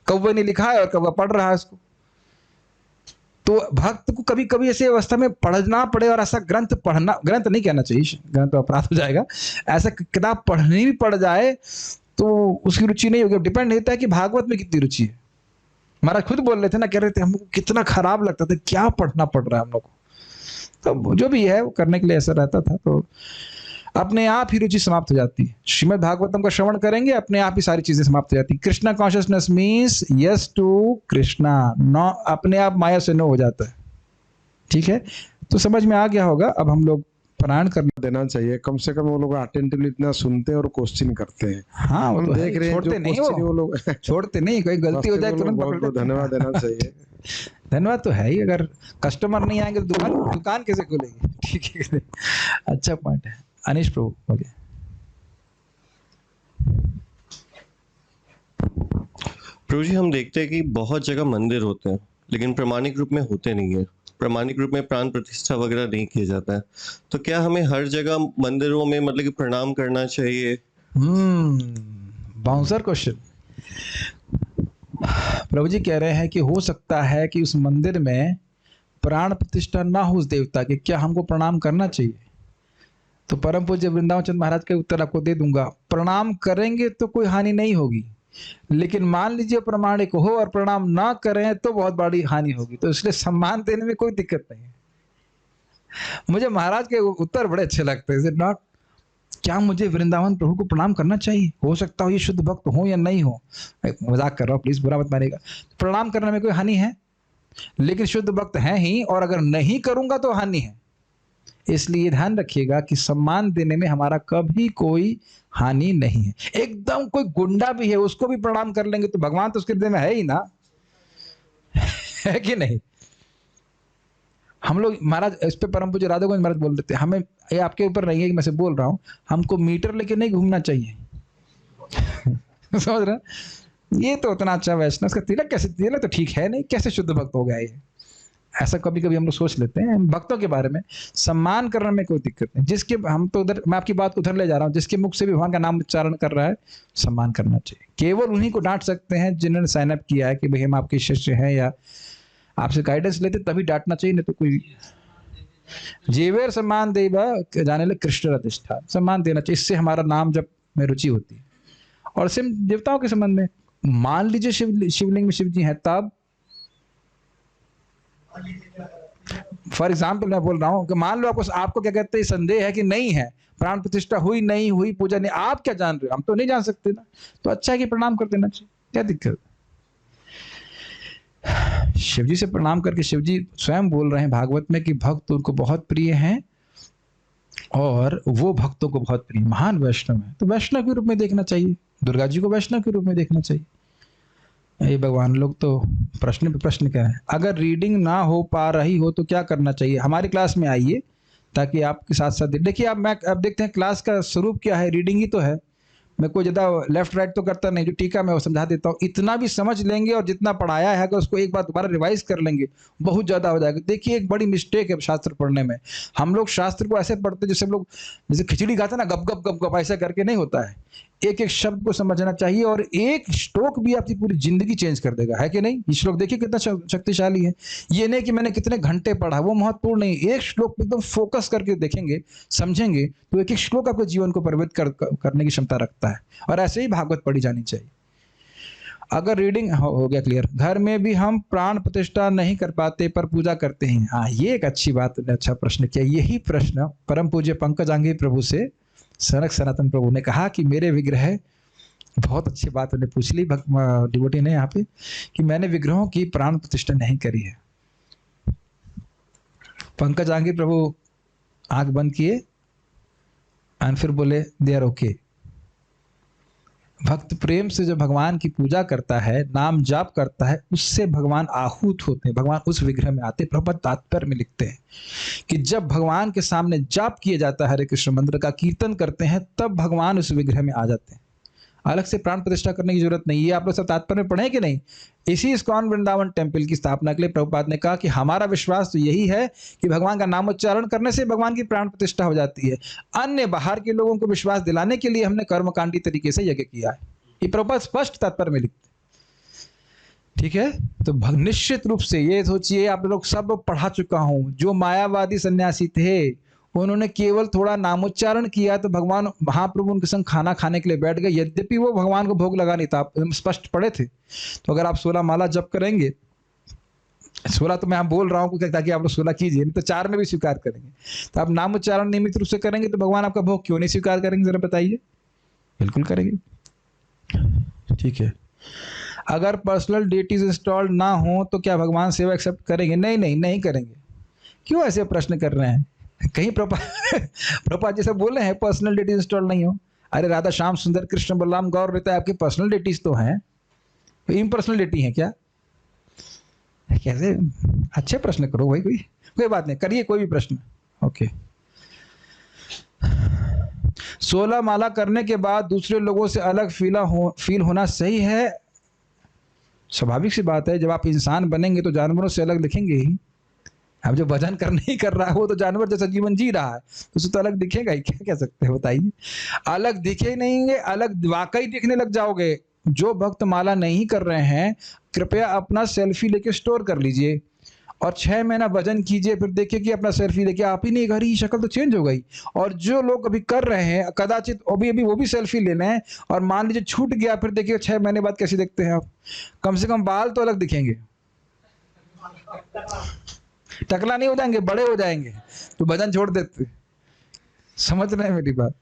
कौवे ने लिखा है और कौवा पढ़ रहा है उसको। तो भक्त को कभी कभी ऐसी अवस्था में पढ़ना पड़े, और ऐसा ग्रंथ पढ़ना, ग्रंथ नहीं कहना चाहिए, ग्रंथ तो अपराध हो जाएगा, ऐसा किताब पढ़नी भी पड़ जाए तो उसकी रुचि नहीं होगी। डिपेंड होता है कि भागवत में कितनी रुचि है। महाराज खुद बोल रहे थे ना, कह रहे थे हमको कितना खराब लगता था, क्या पढ़ना पड़ रहा है हम लोग को, तो जो भी है वो करने के लिए ऐसा रहता था, तो अपने आप ही रुचि समाप्त हो जाती है। श्रीमद् भागवतम का श्रवण करेंगे, अपने आप ही सारी चीजें समाप्त हो जाती है। Krishna consciousness means yes to Krishna, no अपने आप माया से नो हो जाता है। ठीक है, तो समझ में आ गया होगा। अब हम लोग पारायण करना देना चाहिए, कम से कम वो लोग अटेंटिवली इतना सुनते हैं और क्वेश्चन करते हैं। हाँ, हम तो देख रहे हैं छोड़ते नहीं वो लोग छोड़ते नहीं, कोई गलती हो जाए तुरंत बहुत बहुत धन्यवाद देना चाहिए। धन्यवाद तो है ही, अगर कस्टमर नहीं आएंगे तो दुकान कैसे खुलेगी। ठीक है, अच्छा पॉइंट है। अनिश प्रभु बोलिए। प्रभु जी, हम देखते हैं कि बहुत जगह मंदिर होते हैं लेकिन प्रमाणिक रूप में होते नहीं है, प्रमाणिक रूप में प्राण प्रतिष्ठा वगैरह नहीं किया जाता है, तो क्या हमें हर जगह मंदिरों में मतलब कि प्रणाम करना चाहिए? Bouncer question. प्रभु जी कह रहे हैं कि हो सकता है कि उस मंदिर में प्राण प्रतिष्ठा ना हो उस देवता के, क्या हमको प्रणाम करना चाहिए? तो परम पूज्य वृंदावन चंद्र महाराज का उत्तर आपको दे दूंगा, प्रणाम करेंगे तो कोई हानि नहीं होगी, लेकिन मान लीजिए प्रमाणिक हो और प्रणाम ना करें तो बहुत बड़ी हानि होगी, तो इसलिए सम्मान देने में कोई दिक्कत नहीं है। मुझे महाराज के उत्तर बड़े अच्छे लगते हैं, इज इट नॉट? क्या मुझे वृंदावन प्रभु को प्रणाम करना चाहिए? हो सकता हो ये शुद्ध भक्त हो या नहीं हो, मजाक कर रहा हूँ, प्लीज बुरा मत मानिएगा। प्रणाम करने में कोई हानि है, लेकिन शुद्ध भक्त है ही, और अगर नहीं करूंगा तो हानि है। इसलिए ध्यान रखिएगा कि सम्मान देने में हमारा कभी कोई हानि नहीं है। एकदम कोई गुंडा भी है उसको भी प्रणाम कर लेंगे तो भगवान तो उसके हृदय में है ही ना, है कि नहीं? हम लोग महाराज इस पे परम पूज्य राधा गोविंद महाराज बोल देते हैं, हमें ये आपके ऊपर नहीं है कि मैं से बोल रहा हूं, हमको मीटर लेके नहीं घूमना चाहिए। समझ रहे? ये तो उतना अच्छा वैष्णव, उसका तिलक कैसे, तिलक तो ठीक है नहीं, कैसे शुद्ध भक्त हो गया ये, ऐसा कभी कभी हम लोग सोच लेते हैं। भक्तों के बारे में सम्मान करने में कोई दिक्कत नहीं, जिसके हम तो उधर, मैं आपकी बात को उधर ले जा रहा हूँ, जिसके मुख से भी भगवान का नाम उच्चारण कर रहा है सम्मान करना चाहिए। केवल उन्हीं को डांट सकते हैं जिन्होंने साइन अप किया है कि भाई हम आपके शिष्य हैं या आपसे गाइडेंस लेते, तभी डांटना चाहिए, नहीं तो कोई। जीवेर सम्मान देवा जाने लगे कृष्ण अधिष्ठान, सम्मान देना चाहिए, इससे हमारा नाम जब में रुचि होती है। और सिर्फ देवताओं के संबंध में, मान लीजिए शिवलिंग में शिव जी हैं, तब फॉर एग्जाम्पल मैं बोल रहा हूं कि मान लो आपको क्या कहते हैं संदेह है कि नहीं है, प्राण प्रतिष्ठा हुई नहीं हुई, पूजा नहीं, आप क्या जान रहे हो, हम तो नहीं जान सकते ना, तो अच्छा है कि प्रणाम कर देना चाहिए, क्या दिक्कत? शिव जी से प्रणाम करके, शिव जी स्वयं बोल रहे हैं भागवत में कि भक्त उनको बहुत प्रिय हैं और वो भक्तों को बहुत प्रिय, महान वैष्णव है, तो वैष्णव के रूप में देखना चाहिए, दुर्गा जी को वैष्णव के रूप में देखना चाहिए। ये भगवान लोग तो प्रश्न पे प्रश्न क्या है। अगर रीडिंग ना हो पा रही हो तो क्या करना चाहिए? हमारी क्लास में आइए ताकि आपके साथ साथ देखिए, अब देखते हैं क्लास का स्वरूप क्या है, रीडिंग ही तो है। मैं कोई ज़्यादा लेफ्ट राइट तो करता नहीं, जो टीका मैं वो समझा देता हूँ, इतना भी समझ लेंगे और जितना पढ़ाया है अगर उसको एक बार दोबारा रिवाइज कर लेंगे बहुत ज़्यादा हो जाएगा। देखिए एक बड़ी मिस्टेक है शास्त्र पढ़ने में, हम लोग शास्त्र को ऐसे पढ़ते जैसे हम लोग जैसे खिचड़ी खाते ना, गप गप गप गप, ऐसा करके नहीं होता है। एक एक शब्द को समझना चाहिए, और एक श्लोक भी आपकी पूरी जिंदगी चेंज कर देगा, है कि नहीं? ये श्लोक देखिए कितना शक्तिशाली है। ये नहीं कि मैंने कितने घंटे पढ़ा, वो महत्वपूर्ण नहीं, एक श्लोक एकदम फोकस करके देखेंगे, समझेंगे, तो एक एक श्लोक आपके जीवन को प्रभावित करने की क्षमता रखता है। और ऐसे ही भागवत पढ़ी जानी चाहिए। अगर रीडिंग हो गया क्लियर, घर में भी हम प्राण प्रतिष्ठा नहीं कर पाते पर पूजा करते हैं। हाँ, ये एक अच्छी बात, अच्छा प्रश्न किया। यही प्रश्न परम पूज्य पंकज आंगे प्रभु से सनक सनातन प्रभु ने कहा कि मेरे विग्रह, बहुत अच्छी बात उन्हें पूछ ली डिवोटी ने यहाँ पे, कि मैंने विग्रहों की प्राण प्रतिष्ठा नहीं करी है। पंकज आंगी प्रभु आंख बंद किए और फिर बोले दे आर ओके। भक्त प्रेम से जो भगवान की पूजा करता है, नाम जाप करता है, उससे भगवान आहूत होते हैं, भगवान उस विग्रह में आते। प्रभुपाद तात्पर्य में लिखते हैं कि जब भगवान के सामने जाप किया जाता है, हरे कृष्ण मंत्र का कीर्तन करते हैं, तब भगवान उस विग्रह में आ जाते हैं। अलग से प्राण प्रतिष्ठा करने की जरूरत नहीं। ये आप लोग सब तात्पर्य में पढ़े कि नहीं? इसी इस्कॉन वृंदावन टेम्पल की स्थापना के लिए प्रभुपाद ने कहा कि हमारा विश्वास तो यही है कि भगवान का नामोच्चारण करने से भगवान की प्राण प्रतिष्ठा हो जाती है। अन्य बाहर के लोगों को विश्वास दिलाने के लिए हमने कर्मकांडी तरीके से यज्ञ किया है। ये प्रभुपाद स्पष्ट तात्पर्य में लिखते। ठीक है, तो निश्चित रूप से ये सोचिए, आप लोग सब पढ़ा चुका हूं, जो मायावादी सन्यासी थे उन्होंने केवल थोड़ा नामोच्चारण किया तो भगवान महाप्रभु उनके संग खाना खाने के लिए बैठ गए, यद्यपि वो भगवान को भोग लगा नहीं था। आप स्पष्ट पढ़े थे। तो अगर आप 16 माला जप करेंगे, 16 तो मैं बोल रहा हूँ ताकि आप लोग 16 कीजिए, नहीं तो 4 में भी स्वीकार करेंगे। तो आप नामोच्चारण नियमित रूप से करेंगे तो भगवान आपका भोग क्यों नहीं स्वीकार करेंगे, जरा बताइए? बिल्कुल करेंगे। ठीक है, अगर पर्सनल डेटीज इंस्टॉल्ड ना हो तो क्या भगवान सेवा एक्सेप्ट करेंगे? नहीं नहीं नहीं करेंगे। क्यों ऐसे प्रश्न कर रहे हैं? कहीं प्रभुपाद जैसे बोल रहे हैं पर्सनल डेटीज इंस्टॉल नहीं हो? अरे राधा श्याम सुंदर कृष्ण बलराम गौर रहता है, आपके पर्सनल डेटीज तो हैं, इम्पर्सनल डेटी हैं क्या? कैसे अच्छे प्रश्न करो भाई, कोई बात नहीं, करिए कोई भी प्रश्न। ओके। 16 माला करने के बाद दूसरे लोगों से अलग फील होना सही है? स्वाभाविक सी बात है, जब आप इंसान बनेंगे तो जानवरों से अलग दिखेंगे ही। अब जो भजन करने ही कर रहा है वो तो जानवर जैसा जीवन जी रहा है, तो उसे तो अलग दिखेगा ही। क्या कह सकते हैं बताइए? अलग दिखे ही नहीं, अलग वाकई दिखने लग जाओगे। जो भक्त माला नहीं कर रहे हैं, कृपया अपना सेल्फी लेके स्टोर कर लीजिए और 6 महीना भजन कीजिए, फिर देखिए कि अपना सेल्फी लेके आप ही नहीं, घर ही शक्ल तो चेंज हो गई। और जो लोग अभी कर रहे हैं, कदाचित अभी वो भी सेल्फी ले लें और मान लीजिए छूट गया, फिर देखिए 6 महीने बाद कैसे दिखते हैं आप। कम से कम बाल तो अलग दिखेंगे, टकला नहीं हो जाएंगे, बड़े हो जाएंगे तो भजन छोड़ देते। समझ रहे हैं मेरी बात?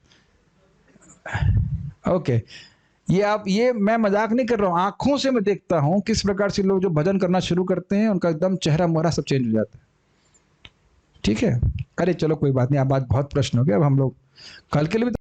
ओके। ये मैं मजाक नहीं कर रहा हूँ, आंखों से मैं देखता हूँ किस प्रकार से लोग जो भजन करना शुरू करते हैं उनका एकदम चेहरा मोहरा सब चेंज हो जाता है। ठीक है, अरे चलो कोई बात नहीं, अब आज बहुत प्रश्न हो गया, अब हम लोग कल के लिए भी